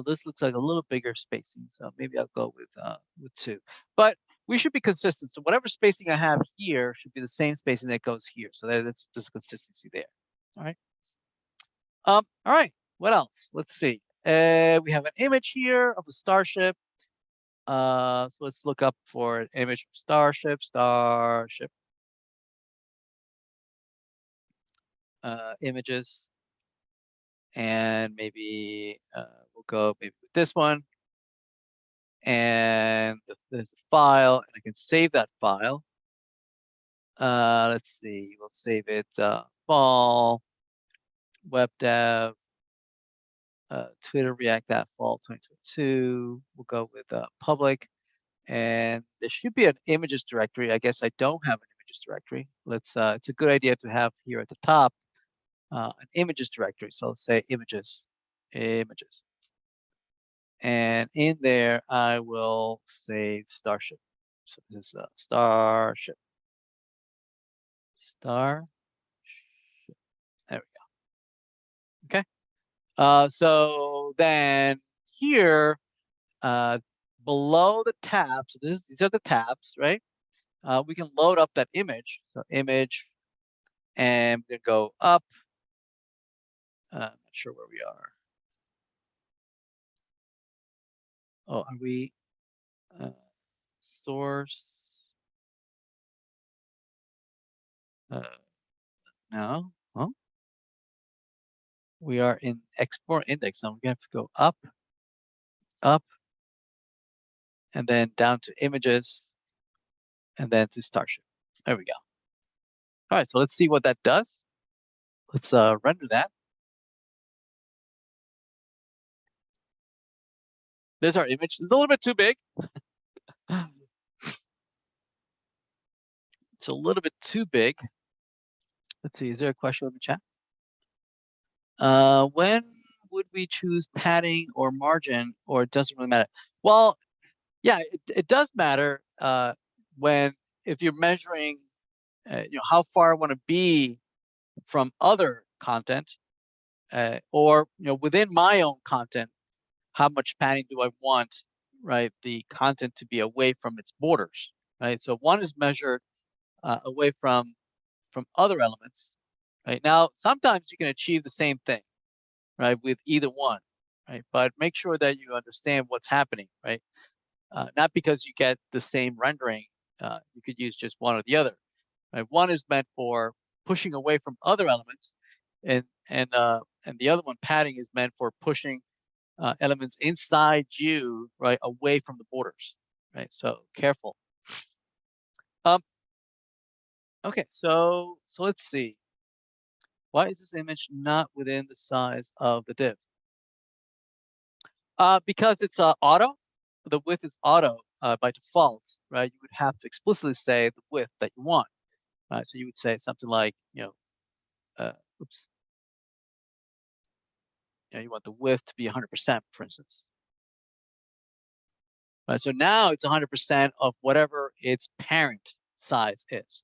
this looks like a little bigger spacing, so maybe I'll go with 2. But we should be consistent. So whatever spacing I have here should be the same spacing that goes here. So that's just consistency there. All right. All right. What else? Let's see. We have an image here of a starship. So let's look up for an image of starship. Images. And maybe we'll go maybe with this one. And there's a file, and I can save that file. Let's see, we'll save it fall web dev Twitter React that fall 2022. We'll go with public, and there should be an images directory. I guess I don't have an images directory. It's a good idea to have here at the top an images directory. So let's say images. And in there, I will save Starship. So this is Starship. There we go. Okay. So then here, below the tabs, so these are the tabs, right? We can load up that image. So image, and we go up. I'm not sure where we are. Oh, are we source? No. Oh, we are in export index. Now we're gonna have to go up, and then down to images, and then to Starship. There we go. All right, so let's see what that does. Let's render that. There's our image. It's a little bit too big. It's a little bit too big. Let's see, is there a question in the chat? When would we choose padding or margin, or it doesn't really matter? Well, yeah, it does matter if you're measuring how far I want to be from other content, or within my own content, how much padding do I want, right? The content to be away from its borders, right? So one is measured away from other elements, right? Now, sometimes you can achieve the same thing, right, with either one, right? But make sure that you understand what's happening, right? Not because you get the same rendering, you could use just one or the other, right? One is meant for pushing away from other elements, and the other one, padding, is meant for pushing elements inside you, right, away from the borders, right? So careful. Okay, so let's see. Why is this image not within the size of the div? Because it's auto. The width is auto by default, right? You would have to explicitly say the width that you want. So you would say something like, oops, you want the width to be 100%, for instance. Right, so now it's 100% of whatever its parent size is,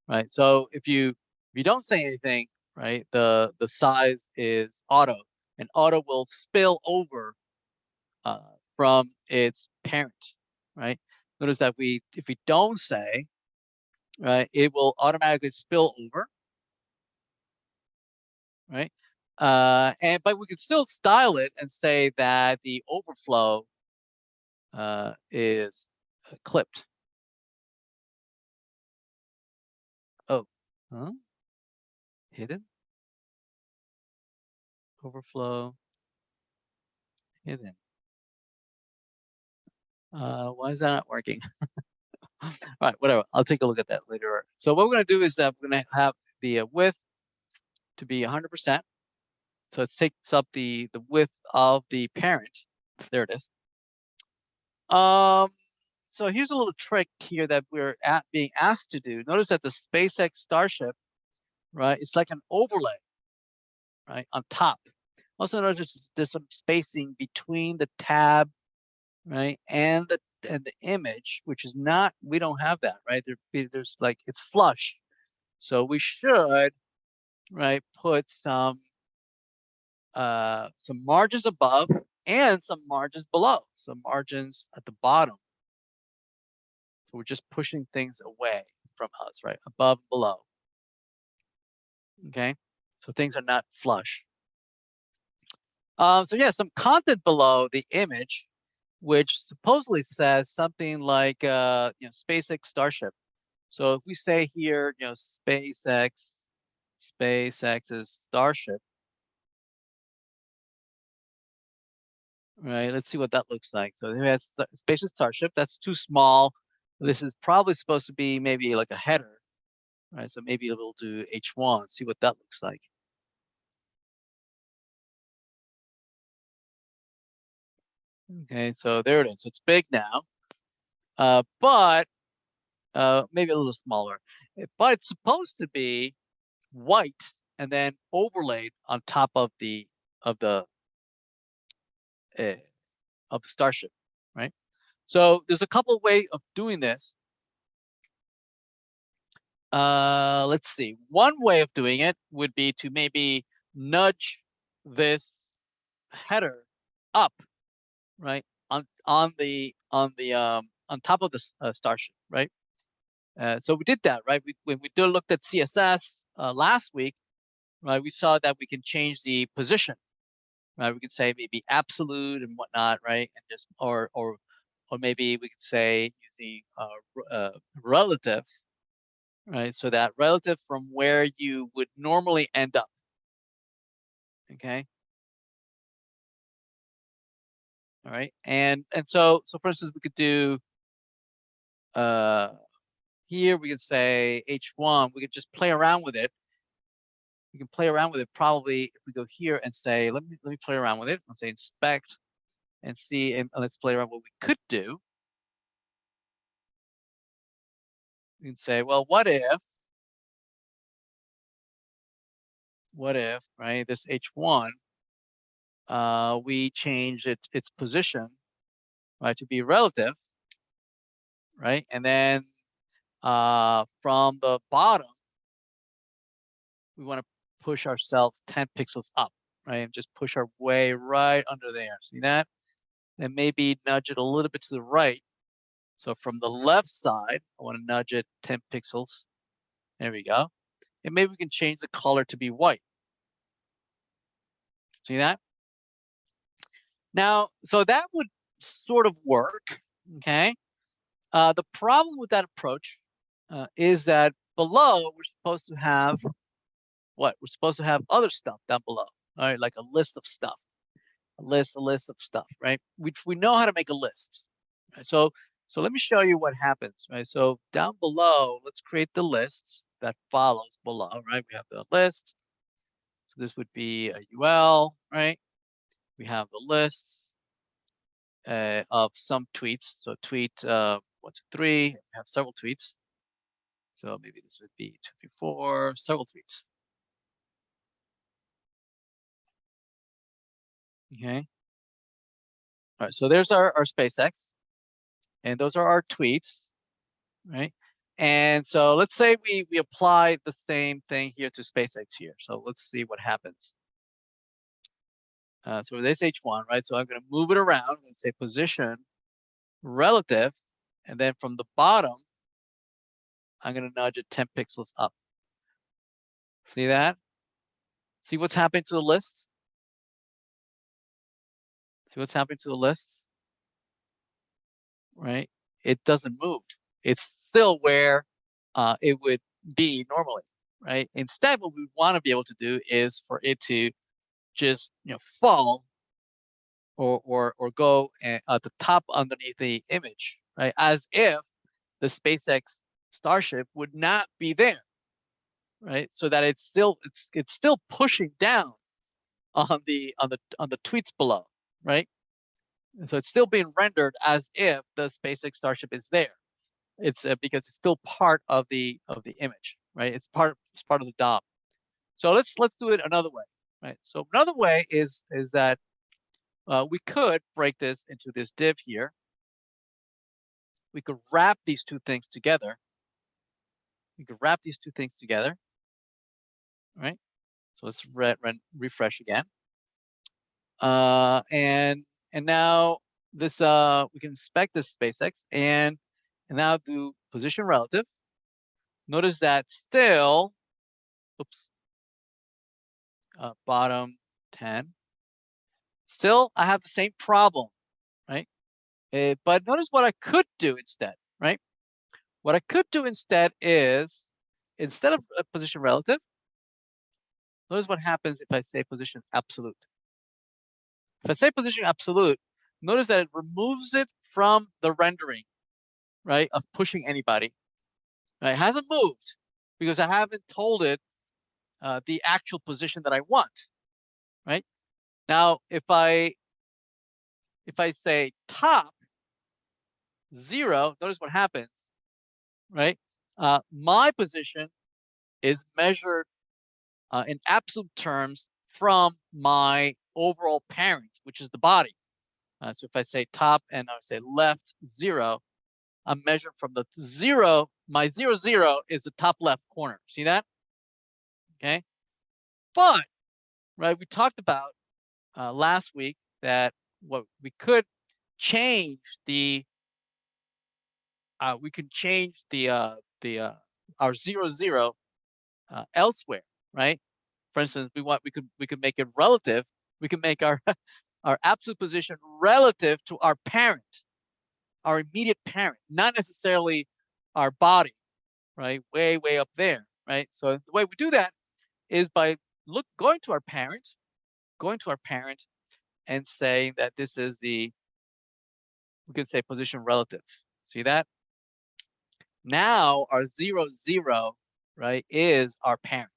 right? So if you don't say anything, right, the size is auto, and auto will spill over from its parent, right? Notice that if we don't say, right, it will automatically spill over, right? But we can still style it and say that the overflow is clipped. Oh, huh? Hidden overflow hidden. Why is that not working? All right, whatever. I'll take a look at that later. So what we're going to do is that we're going to have the width to be 100%. So it takes up the width of the parent. There it is. So here's a little trick here that we're being asked to do. Notice that the SpaceX Starship, right, it's like an overlay, right, on top. Also notice there's some spacing between the tab, right, and the image, which is not, we don't have that, right? There's like, it's flush. So we should, right, put some margins above and some margins below. Some margins at the bottom. So we're just pushing things away from us, right? Above, below. Okay, so things are not flush. So yeah, some content below the image, which supposedly says something like, SpaceX Starship. So if we say here, SpaceX's Starship, right? Let's see what that looks like. So it has SpaceX Starship. That's too small. This is probably supposed to be maybe like a header, right? So maybe we'll do H1, see what that looks like. Okay, so there it is. It's big now, but maybe a little smaller. But it's supposed to be white and then overlaid on top of the of the uh, Starship, right? So there's a couple of ways of doing this. Let's see. One way of doing it would be to maybe nudge this header up, right, on top of the Starship, right? So we did that, right? When we looked at CSS last week, right, we saw that we can change the position, right? We could say maybe absolute and whatnot, right? And just or maybe we could say using relative, right? So that relative from where you would normally end up. Okay. All right. And so for instance, we could do here we could say H1, we could just play around with it. We can play around with it probably if we go here and say, let me play around with it. Let's say inspect and see, and let's play around what we could do. We can say, well, what if, right, this H1, we change its position, right, to be relative, right? And then from the bottom, we want to push ourselves 10 pixels up, right? And just push our way right under there. See that? And maybe nudge it a little bit to the right. So from the left side, I want to nudge it 10 pixels. There we go. And maybe we can change the color to be white. See that? Now, so that would sort of work, okay? The problem with that approach is that below we're supposed to have what? We're supposed to have other stuff down below, all right? Like a list of stuff, a list of stuff, right? We know how to make a list. Right? So let me show you what happens, right? So down below, let's create the list that follows below, right? We have the list. So this would be a UL, right? We have the list of some tweets. So tweet 1 to 3, we have several tweets. So maybe this would be 2, 3, 4, several tweets. Okay. All right, so there's our SpaceX, and those are our tweets, right? And so let's say we apply the same thing here to SpaceX here. So let's see what happens. So there's H1, right? So I'm going to move it around and say position relative, and then from the bottom, I'm going to nudge it 10 pixels up. See that? See what's happening to the list? See what's happening to the list? Right? It doesn't move. It's still where it would be normally, right? Instead, what we want to be able to do is for it to just fall or go at the top underneath the image, right? As if the SpaceX Starship would not be there, right? So that it's still pushing down on the tweets below, right? And so it's still being rendered as if the SpaceX Starship is there. It's because it's still part of the image, right? It's part of the DOM. So let's do it another way, right? So another way is that we could break this into this div here. We could wrap these two things together. Right? So let's refresh again. And now this we can inspect this SpaceX and now do position relative. Notice that still, oops, bottom 10. Still, I have the same problem, right? But notice what I could do instead, right? What I could do instead is, instead of position relative, notice what happens if I say position absolute. If I say position absolute, notice that it removes it from the rendering, right, of pushing anybody. Right? It hasn't moved because I haven't told it the actual position that I want, right? Now, if I say top 0, notice what happens, right? My position is measured in absolute terms from my overall parent, which is the body. So if I say top and I say left 0, I'm measured from the 0. My 0, 0 is the top left corner. See that? Okay. But, right, we talked about last week that what we could change the our 0, 0 elsewhere, right? For instance, we could make it relative. We can make our our absolute position relative to our parent, our immediate parent, not necessarily our body, right? Way up there, right? So the way we do that is by going to our parent, and saying that this is we can say position relative. See that? Now our 0, 0, right, is our parent.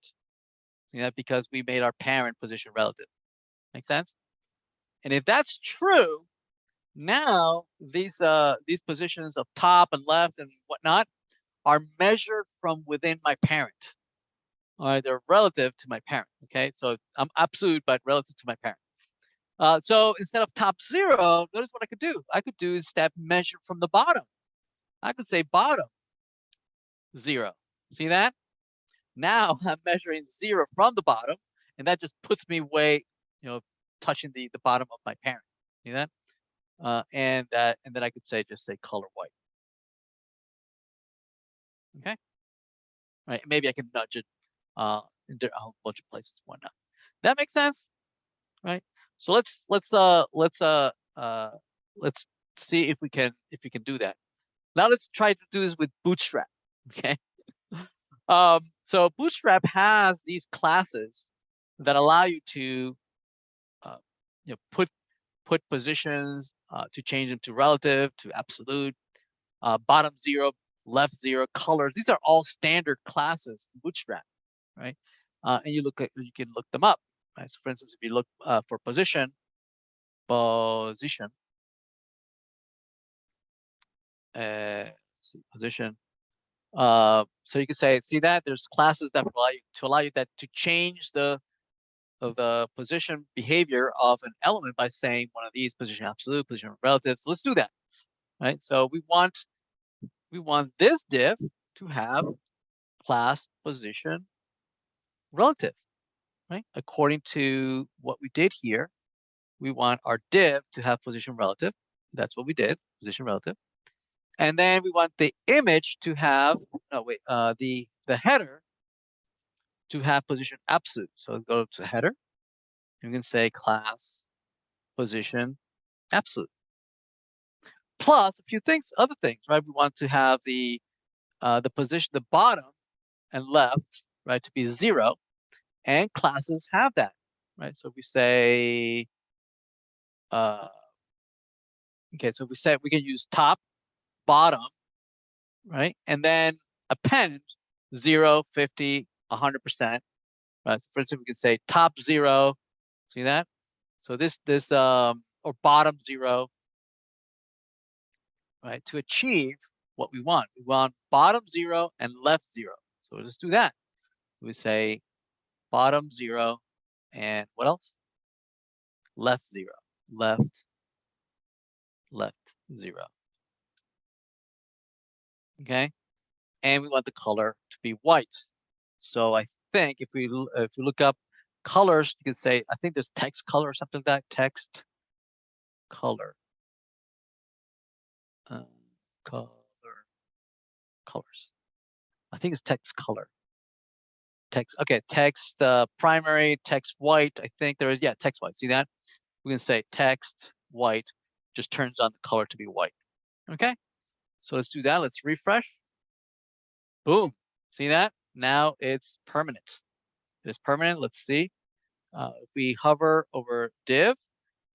See that? Because we made our parent position relative. Make sense? And if that's true, now these positions of top and left and whatnot are measured from within my parent. All right, they're relative to my parent. Okay, so I'm absolute, but relative to my parent. So instead of top 0, notice what I could do. I could do instead measure from the bottom. I could say bottom 0. See that? Now I'm measuring 0 from the bottom, and that just puts me way, touching the bottom of my parent. See that? And then I could just say color white. Okay. Right. Maybe I can nudge it in a whole bunch of places. Whatnot. That makes sense, right? So let's see if we can do that. Now let's try to do this with Bootstrap. Okay. So Bootstrap has these classes that allow you to put positions, to change them to relative, to absolute, bottom 0, left 0, colors. These are all standard classes in Bootstrap, right? And you can look them up, right? So for instance, if you look for position, let's see, position. So you can say, see that there's classes that allow you to change the position behavior of an element by saying one of these, position absolute, position relative. So let's do that, right? So we want this div to have class position relative, right? According to what we did here, we want our div to have position relative. That's what we did, position relative. And then we want the image to have, the header to have position absolute. So go to header. You can say class position absolute. Plus a few other things, right? We want to have the position, the bottom and left, right, to be 0, and classes have that, right? So if we say, okay, so if we say we can use top, bottom, right, and then append 0, 50, 100%, right? So for instance, we can say top 0, see that? So this or bottom 0, right, to achieve what we want. We want bottom 0 and left 0. So let's do that. We say bottom 0 and what else? Left 0, left 0. Okay, and we want the color to be white. So I think if we look up colors, you can say, I think there's text color or something like that. Text color, colors. I think it's text color. Text, okay, text primary, text white. I think there is, yeah, text white. See that? We can say text white, just turns on the color to be white. Okay, so let's do that. Let's refresh. Boom. See that? Now it's permanent. It is permanent. Let's see. If we hover over div,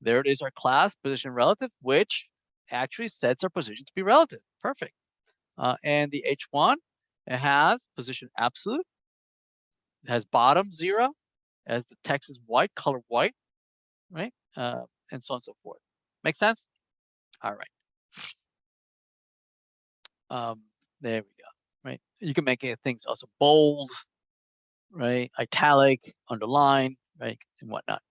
there it is, our class position relative, which actually sets our position to be relative. Perfect. And the H1, it has position absolute. It has bottom 0, as the text is white, color white, right? And so on and so forth. Make sense? All right. There we go. Right. You can make things also bold, right? Italic, underline, right, and whatnot.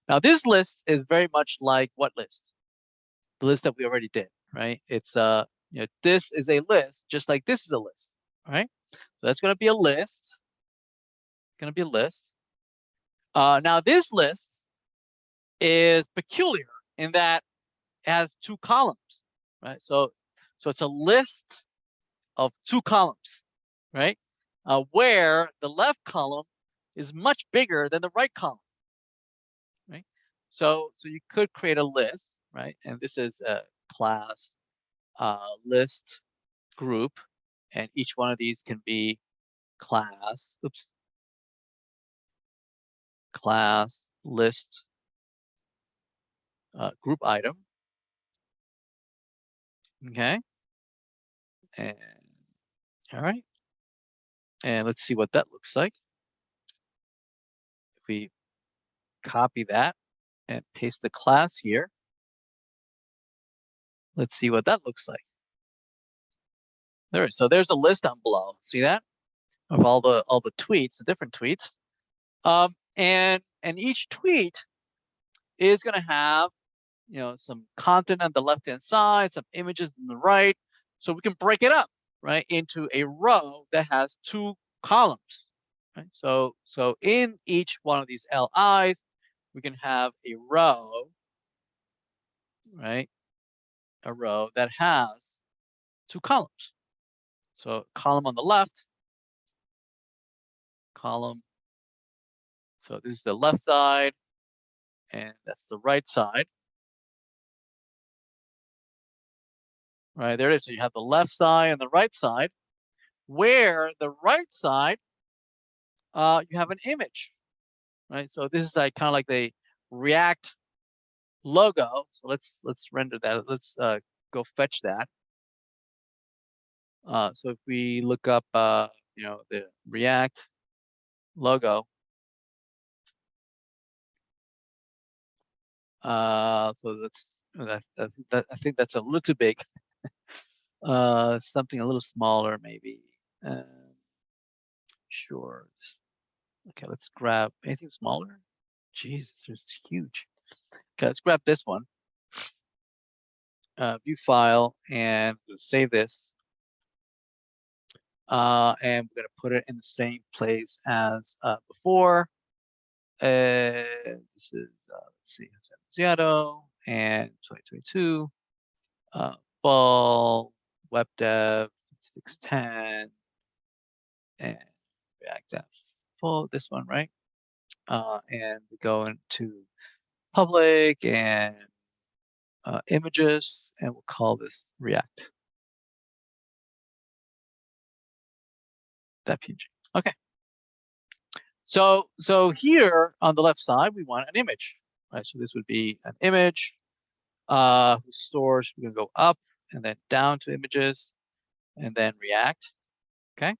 Now this list is very much like what list? The list that we already did, right? It's this is a list, just like this is a list, right? So that's going to be a list. It's going to be a list. Now this list is peculiar in that it has 2 columns, right? So it's a list of 2 columns, right? Where the left column is much bigger than the right column, right? So you could create a list, right? And this is a class list group, and each one of these can be class list group item. Okay, and all right, and let's see what that looks like. If we copy that and paste the class here, let's see what that looks like. There, so there's a list down below. See that? Of all the tweets, the different tweets. And each tweet is going to have, some content on the left-hand side, some images on the right. So we can break it up, right, into a row that has 2 columns, right? So in each one of these LIs, we can have a row, right? A row that has 2 columns. So column on the left, column. So this is the left side, and that's the right side. Right, there it is. So you have the left side and the right side, where the right side you have an image, right? So this is like kind of like the React logo. So let's render that. Let's go fetch that. So if we look up, the React logo, so I think that's a little too big. Something a little smaller, maybe. Sure. Okay, let's grab anything smaller. Jesus, it's huge. Okay, let's grab this one. View file, and save this. And we're gonna put it in the same place as before. This is let's see, Seattle and 2022. Fall web dev 610 and React Dev. Full this one, right? And we go into public and images, and we'll call this React. .png. Okay. So here on the left side, we want an image, right? So this would be an image whose source, we're gonna go up and then down to images and then React. Okay.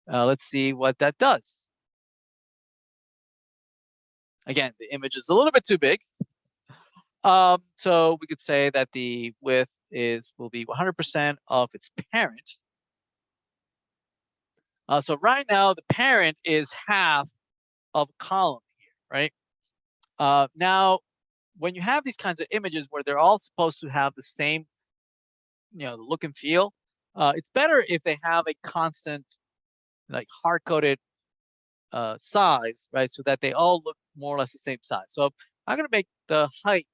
Let's see what that does. Again, the image is a little bit too big. So we could say that the width will be 100% of its parent. So right now the parent is half of a column here, right? Now, when you have these kinds of images where they're all supposed to have the same, the look and feel, it's better if they have a constant, like hard-coded size, right? So that they all look more or less the same size. So I'm gonna make the height.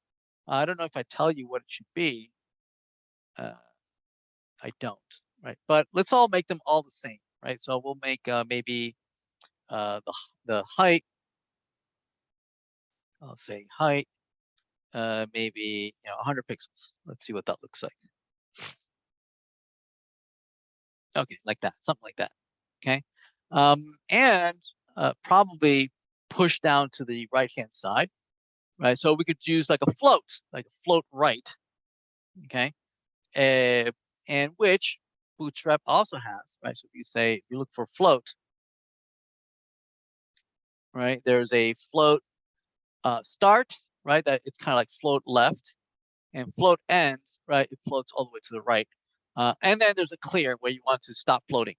I don't know if I tell you what it should be. I don't, right? But let's all make them all the same, right? So we'll make maybe the height. I'll say height, maybe 100 pixels. Let's see what that looks like. Okay, like that, something like that. Okay, and probably push down to the right-hand side, right? So we could use like a float right. Okay, and which Bootstrap also has, right? So if you look for float, right? There's a float start, right? That it's kind of like float left, and float end, right? It floats all the way to the right. And then there's a clear where you want to stop floating,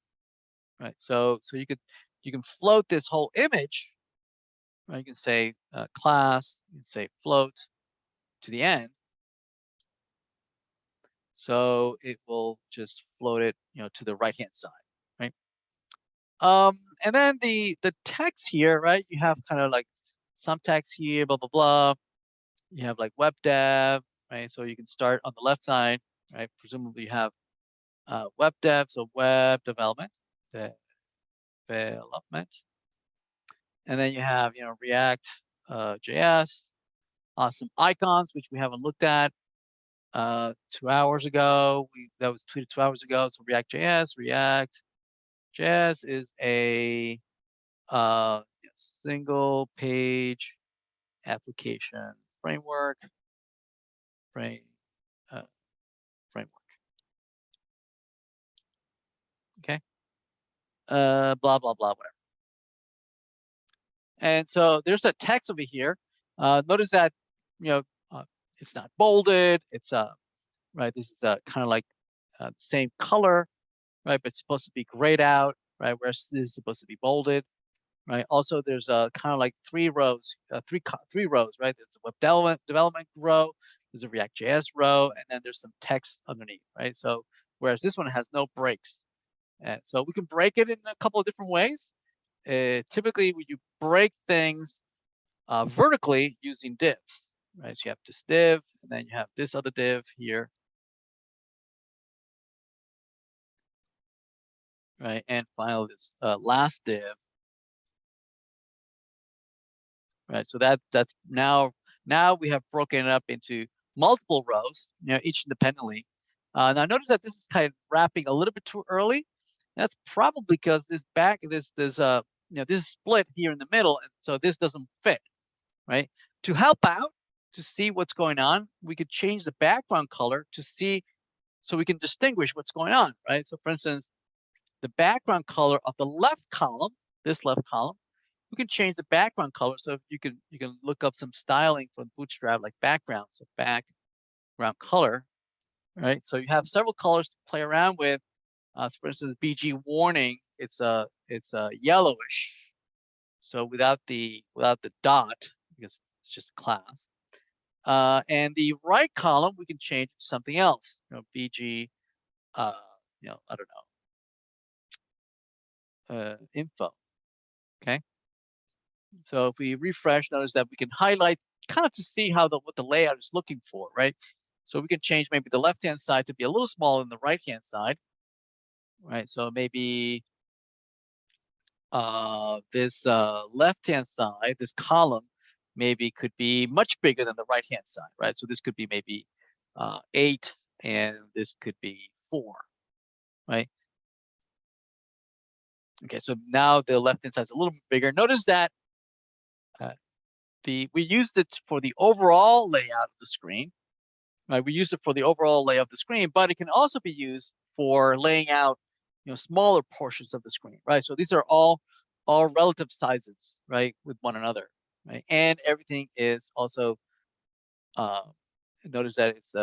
right? So you can float this whole image, right? You can say class, you can say float to the end. So it will just float it, to the right-hand side, right? And then the text here, right? You have kind of like some text here, blah blah blah. You have like web dev, right? So you can start on the left side, right? Presumably you have web dev, so web development, and then you have React JS, some icons which we haven't looked at 2 hours ago. That was tweeted 2 hours ago. So React JS is a single page application framework. Framework. Okay. Blah blah blah, whatever. And so there's a text over here. Notice that it's not bolded. It's right. This is kind of like the same color, right? But it's supposed to be grayed out, right? Whereas this is supposed to be bolded, right? Also, there's kind of like three rows, three rows, right? There's a web development row, there's a React.js row, and then there's some text underneath, right? So whereas this one has no breaks, and so we can break it in a couple of different ways. Typically, when you break things vertically using divs, right? So you have this div, and then you have this other div here, right? And finally, this last div, right? So that's now we have broken it up into multiple rows, each independently. Now notice that this is kind of wrapping a little bit too early. That's probably because this this is split here in the middle, and so this doesn't fit, right? To help out, to see what's going on, we could change the background color to see, so we can distinguish what's going on, right? So for instance, the background color of the left column, this left column, we can change the background color. So you can look up some styling from Bootstrap, like background, so background color, right? So you have several colors to play around with. So for instance, BG warning, it's a yellowish. So without the dot, because it's just a class. And the right column, we can change to something else. BG, I don't know, info. Okay. So if we refresh, notice that we can highlight kind of to see how what the layout is looking for, right? So we can change maybe the left-hand side to be a little smaller than the right-hand side, right? So maybe this left-hand side, this column, maybe could be much bigger than the right-hand side, right? So this could be maybe 8, and this could be 4, right? Okay, so now the left-hand side is a little bit bigger. Notice that we used it for the overall layout of the screen, right? We used it for the overall layout of the screen, but it can also be used for laying out, smaller portions of the screen, right? So these are all relative sizes, right, with one another, right? And everything is also notice that it's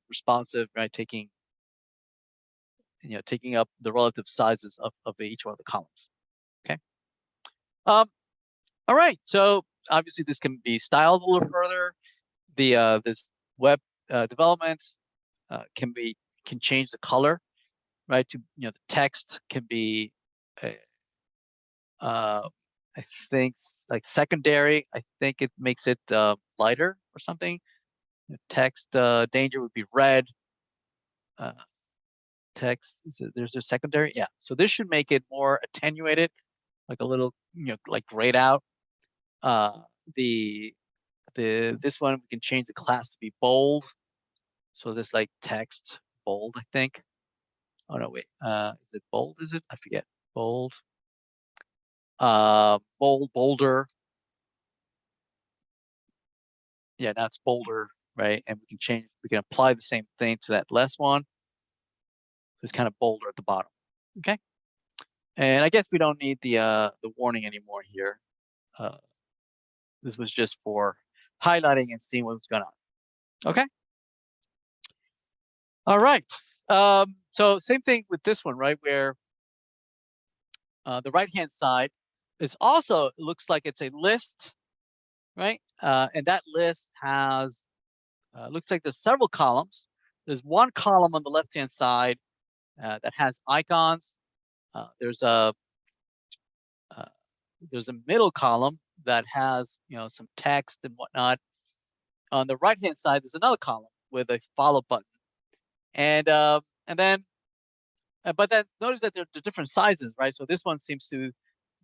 responsive, right? Taking up the relative sizes of each one of the columns. Okay. All right. So obviously this can be styled a little further. The this web development can change the color, right? To the text can be I think like secondary. I think it makes it lighter or something. Text danger would be red. Text, there's a secondary, yeah. So this should make it more attenuated, like a little, like grayed out. This one we can change the class to be bold. So this like text bold, I think. Oh no, wait. Is it bold? Is it? I forget. Bold. Bolder. Yeah, that's bolder, right? And we can apply the same thing to that less one. It's kind of bolder at the bottom. Okay. And I guess we don't need the warning anymore here. This was just for highlighting and seeing what's going on. Okay. All right. So same thing with this one, right? Where the right-hand side is also, it looks like it's a list, right? And that list has, looks like there's several columns. There's one column on the left-hand side that has icons. There's a middle column that has, some text and whatnot. On the right-hand side, there's another column with a follow button. And then, but then notice that they're different sizes, right? So this one seems to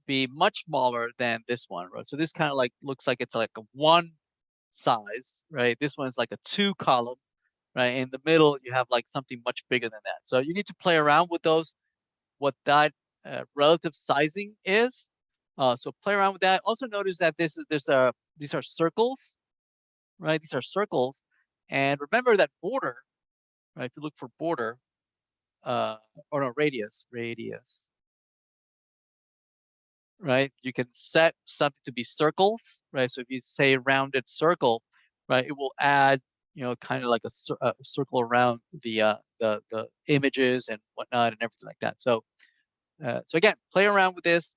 be much smaller than this one, right? So this kind of like looks like it's like a 1 size, right? This one's like a 2 column, right? In the middle, you have like something much bigger than that. So you need to play around with those, what that relative sizing is. So play around with that. Also notice that these are circles, right? These are circles, and remember that border, right? If you look for border, or no, radius, right? You can set something to be circles, right? So if you say rounded circle, right, it will add, kind of like a circle around the images and whatnot and everything like that. So, so again, play around with this.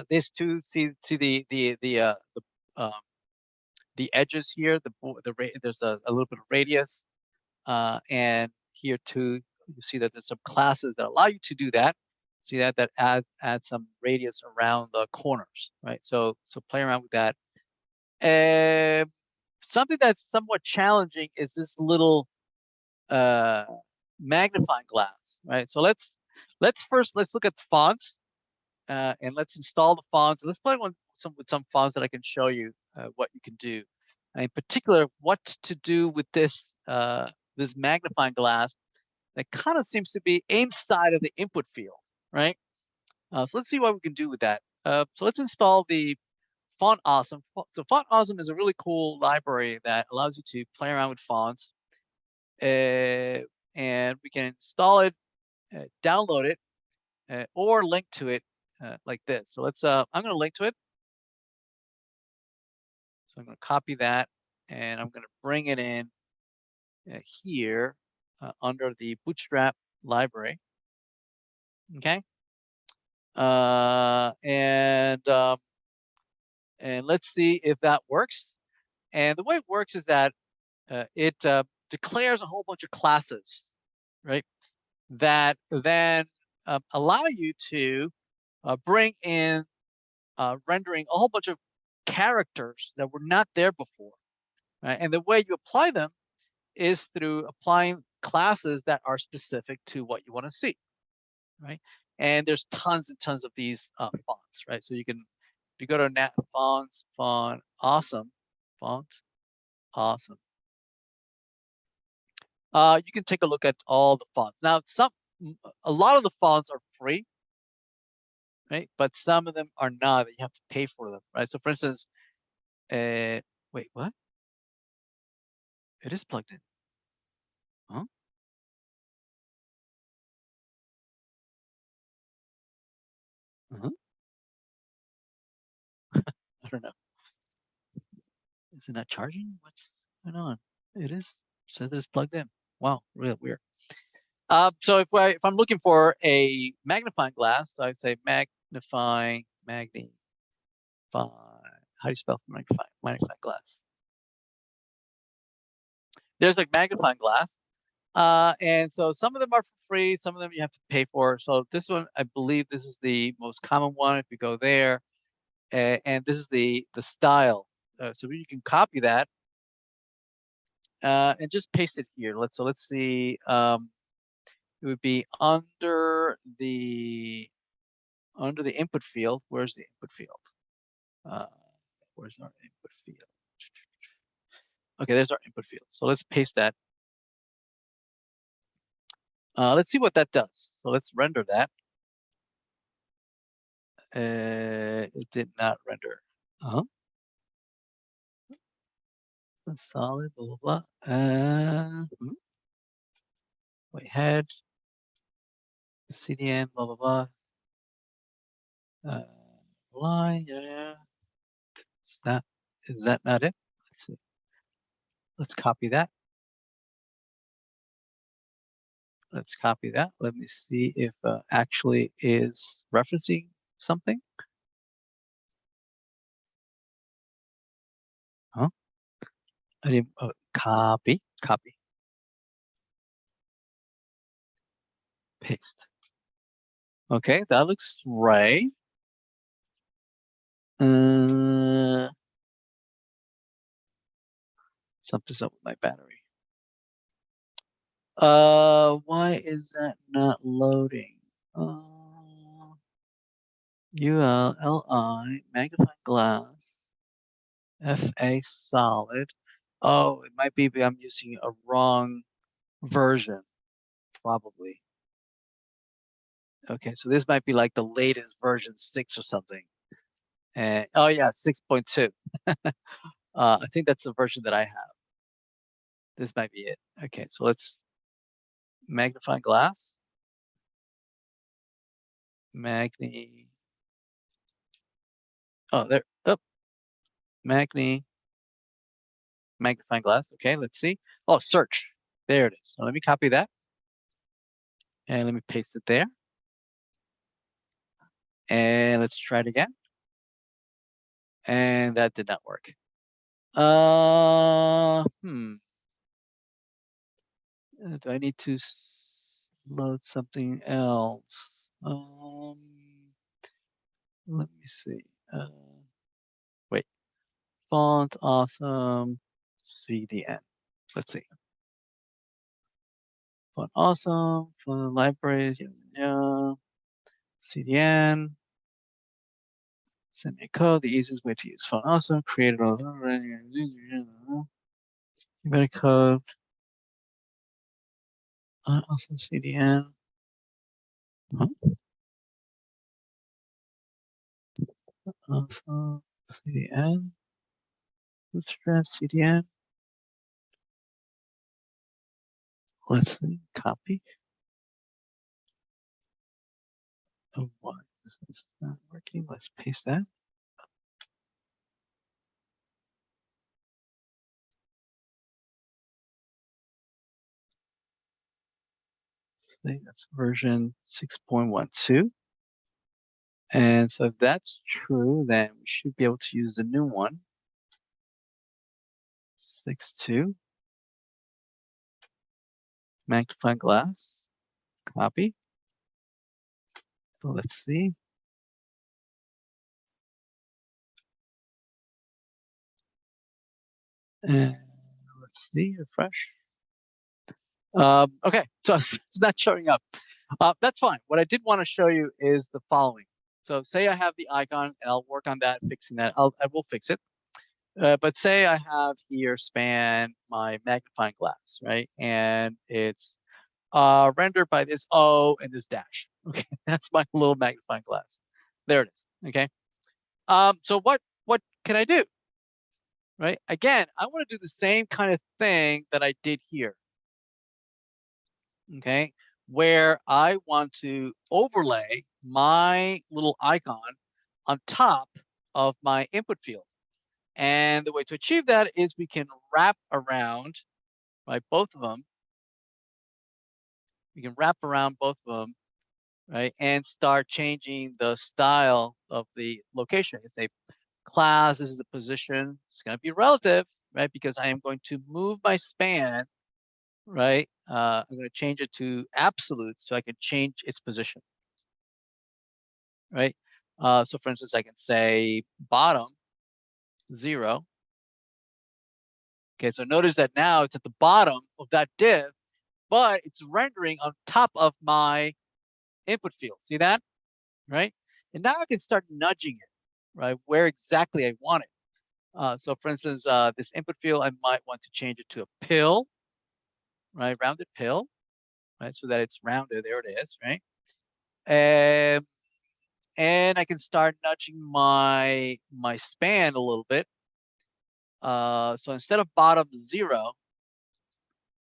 This too, see the edges here. There's a little bit of radius, and here too, you see that there's some classes that allow you to do that. See that add some radius around the corners, right? So play around with that. Something that's somewhat challenging is this little magnifying glass, right? So let's look at the fonts, and let's install the fonts. Let's play with some fonts that I can show you what you can do. In particular, what to do with this this magnifying glass that kind of seems to be inside of the input field, right? So let's see what we can do with that. So let's install the Font Awesome. So Font Awesome is a really cool library that allows you to play around with fonts. And we can install it, download it, or link to it like this. So let's, I'm going to link to it. So I'm going to copy that, and I'm going to bring it in here under the Bootstrap library. Okay. And let's see if that works. And the way it works is that it declares a whole bunch of classes, right? That then allow you to bring in rendering a whole bunch of characters that were not there before. Right? And the way you apply them is through applying classes that are specific to what you want to see, right? And there's tons and tons of these fonts, right? So you can, if you go to Nat Fonts, Font Awesome, you can take a look at all the fonts. Now, a lot of the fonts are free, right? But some of them are not. You have to pay for them, right? So, for instance, wait, what? It is plugged in. Huh? Uh-huh. I don't know. Is it not charging? What's going on? It is. Says it's plugged in. Wow, real weird. So if I'm looking for a magnifying glass, so I'd say magnifying. How do you spell magnifying glass? There's like magnifying glass. And so some of them are for free, some of them you have to pay for. So this one, I believe this is the most common one if you go there. And this is the style. So you can copy that and just paste it here. Let's see. It would be under the input field. Where's the input field? Where's our input field? Okay, there's our input field. So let's paste that. Let's see what that does. So let's render that. It did not render. Solid, blah, blah, blah. Wait, head, CDN, blah, blah, blah. Line, yeah. Is that not it? Let's see. Let's copy that. Let's copy that. Let me see if actually is referencing something. Huh? I didn't copy. Paste. Okay, that looks right. Something's up with my battery. Why is that not loading? ULLI, magnifying glass, FA solid. Oh, it might be I'm using a wrong version, probably. Okay, so this might be like the latest version 6 or something. And oh yeah, 6.2. I think that's the version that I have. This might be it. Okay, so let's magnify glass. Oh, there. Oh, magnifying glass. Okay, let's see. Oh, search. There it is. So let me copy that. And let me paste it there. And let's try it again. And that did not work. Do I need to load something else? Let me see. Wait. Font Awesome CDN. Let's see. Font Awesome, font libraries, yeah. CDN. Send me a code. The easiest way to use Font Awesome. Create it all. Better code. Awesome CDN. Huh? So CDN, Bootstrap CDN. Let's see, copy. Oh, why is this not working? Let's paste that. See, that's version 6.12. And so if that's true, then we should be able to use the new one. 6.2. Magnifying glass. Copy. So let's see. And let's see, refresh. Okay, so it's not showing up. That's fine. What I did want to show you is the following. So say I have the icon, and I'll work on that, fixing that. I will fix it. But say I have here span my magnifying glass, right? And it's rendered by this O and this dash. Okay, that's my little magnifying glass. There it is. Okay. So what can I do? Right? Again, I want to do the same kind of thing that I did here. Okay, where I want to overlay my little icon on top of my input field. And the way to achieve that is we can wrap around, right, both of them. We can wrap around both of them, right, and start changing the style of the location. You say class, this is the position. It's going to be relative, right, because I am going to move my span, right? I'm going to change it to absolute so I can change its position, right? So for instance, I can say bottom 0. Okay, so notice that now it's at the bottom of that div, but it's rendering on top of my input field. See that? Right? And now I can start nudging it, right? Where exactly I want it. So for instance, this input field, I might want to change it to a pill, right? Rounded pill, right? So that it's rounded. There it is, right? And I can start nudging my span a little bit. So instead of bottom 0,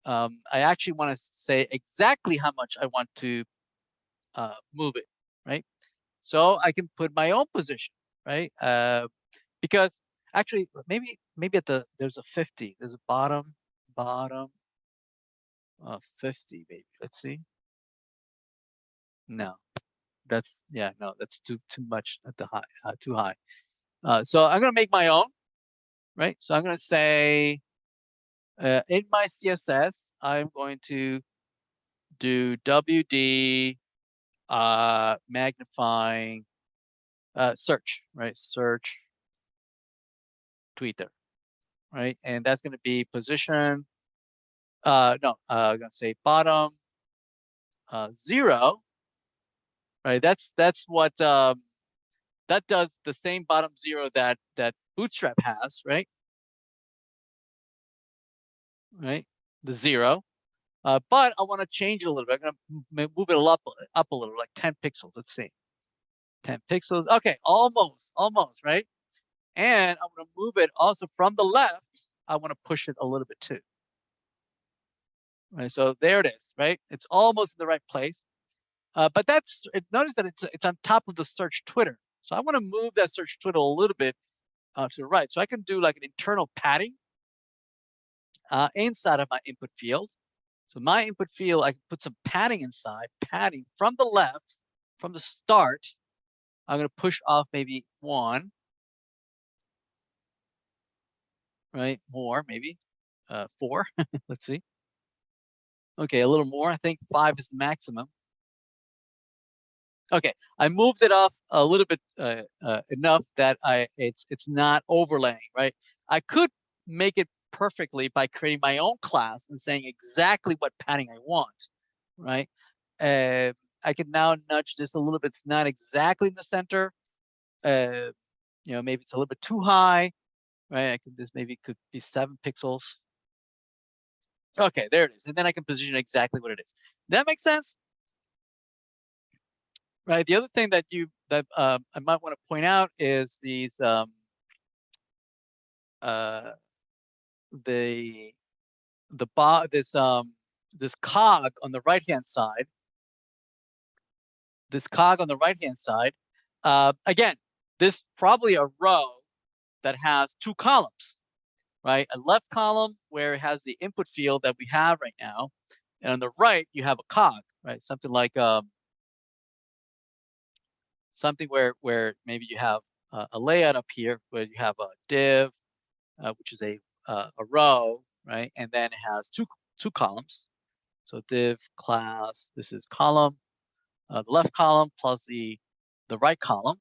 I actually want to say exactly how much I want to move it, right? So I can put my own position, right? Because actually, maybe at there's a 50. There's a bottom 50, maybe. Let's see. No, that's no, that's too much at the high, too high. So I'm gonna make my own, right? So I'm gonna say in my CSS, I'm going to do WD magnifying search, right? Search Twitter, right? And that's going to be position. No, I'm going to say bottom 0, right? That's what that does the same bottom 0 that Bootstrap has, right? Right, the 0. But I want to change it a little bit. I'm going to move it up a little, like 10 pixels. Let's see, 10 pixels. Okay, almost, right? And I'm going to move it also from the left. I want to push it a little bit too. Right, so there it is, right? It's almost in the right place. But notice that it's on top of the search Twitter. So I want to move that search Twitter a little bit to the right. So I can do like an internal padding inside of my input field. So my input field, I can put some padding inside, padding from the left, from the start. I'm going to push off maybe 1, right? More, maybe 4. Let's see. Okay, a little more. I think 5 is the maximum. Okay, I moved it off a little bit enough that it's not overlaying, right? I could make it perfectly by creating my own class and saying exactly what padding I want, right? I can now nudge this a little bit. It's not exactly in the center. Maybe it's a little bit too high, right? This maybe could be 7 pixels. Okay, there it is. And then I can position exactly what it is. That makes sense? Right. The other thing that that I might want to point out is these the this cog on the right hand side. This cog on the right hand side. Again, this is probably a row that has two columns, right? A left column where it has the input field that we have right now, and on the right you have a cog, right? Something like something where maybe you have a layout up here where you have a div, which is a row, right? And then it has two columns. So div class, this is column, the left column plus the right column,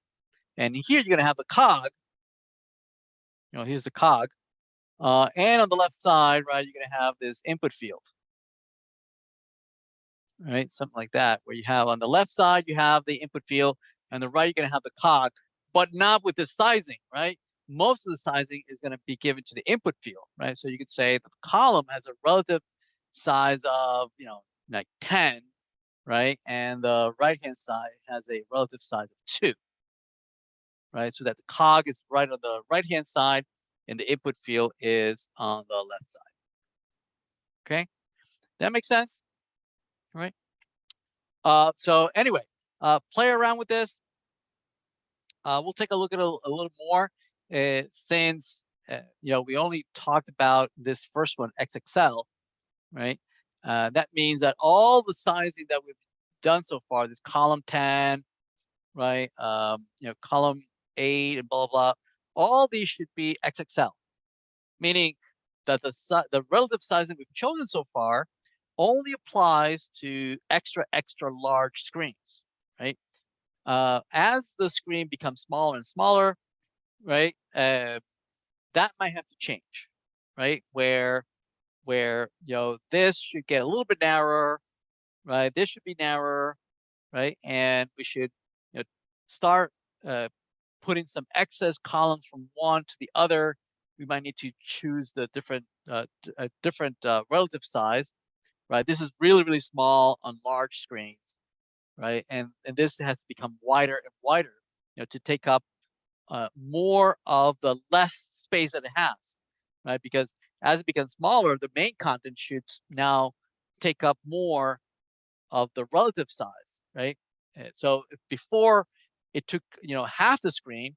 and here you're gonna have the cog. Here's the cog, and on the left side, right, you're gonna have this input field, right? Something like that, where you have on the left side you have the input field, and the right you're gonna have the cog, but not with the sizing, right? Most of the sizing is gonna be given to the input field, right? So you could say the column has a relative size of like 10, right? And the right-hand side has a relative size of 2, right? So that the cog is right on the right-hand side and the input field is on the left side. Okay, that makes sense, right? So anyway, play around with this. We'll take a look at a little more since we only talked about this first one, XXL, right? That means that all the sizing that we've done so far, this column 10, right? Column 8 and blah, blah, blah. All these should be XXL, meaning that the relative sizing we've chosen so far only applies to extra large screens, right? As the screen becomes smaller and smaller, right? That might have to change, right? Where this should get a little bit narrower, right? This should be narrower, right? And we should start putting some excess columns from one to the other. We might need to choose the different relative size, right? This is really small on large screens, right? And this has to become wider and wider, to take up more of the less space that it has, right? Because as it becomes smaller, the main content should now take up more of the relative size, right? So if before it took half the screen,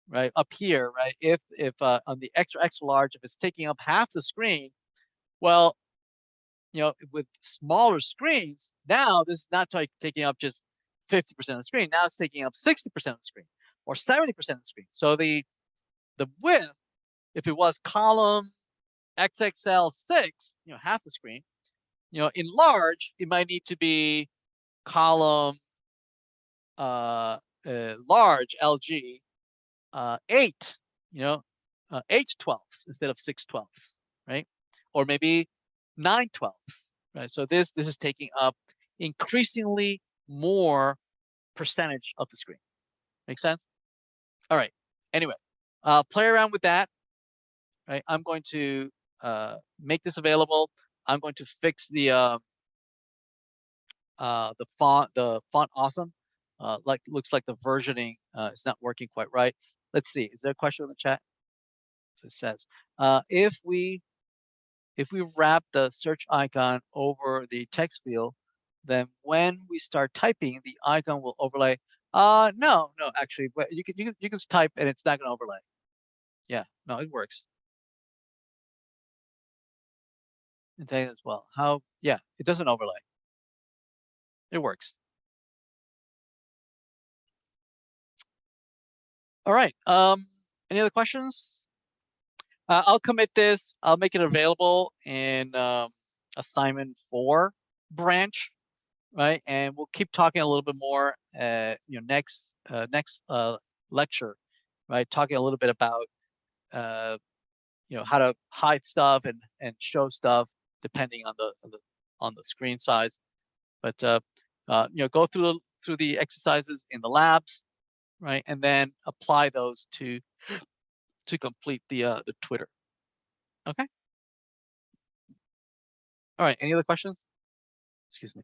right, up here, right? If on the extra large, if it's taking up half the screen, well, with smaller screens, now this is not taking up just 50% of the screen. Now it's taking up 60% of the screen or 70% of the screen. So the width, if it was column XXL 6, half the screen, in large, it might need to be column large LG 8, 8/12 instead of 6/12, right? Or maybe 9/12, right? So this is taking up increasingly more percentage of the screen. Make sense? All right. Anyway, play around with that. Right. I'm going to make this available. I'm going to fix the font awesome. Looks like the versioning is not working quite right. Let's see. Is there a question in the chat? So it says, if we wrap the search icon over the text field, then when we start typing, the icon will overlay. No, actually, you can type and it's not going to overlay. Yeah, no, it works. And that as well. How? Yeah, it doesn't overlay. It works. All right. Any other questions? I'll commit this. I'll make it available in assignment 4 branch, right? And we'll keep talking a little bit more, next lecture, right? Talking a little bit about, how to hide stuff and show stuff depending on the screen size. But go through the exercises in the labs, right? And then apply those to complete the Twitter. Okay. All right. Any other questions? Excuse me.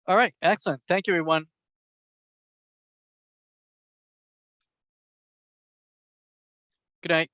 All right, excellent. Thank you, everyone. Good night.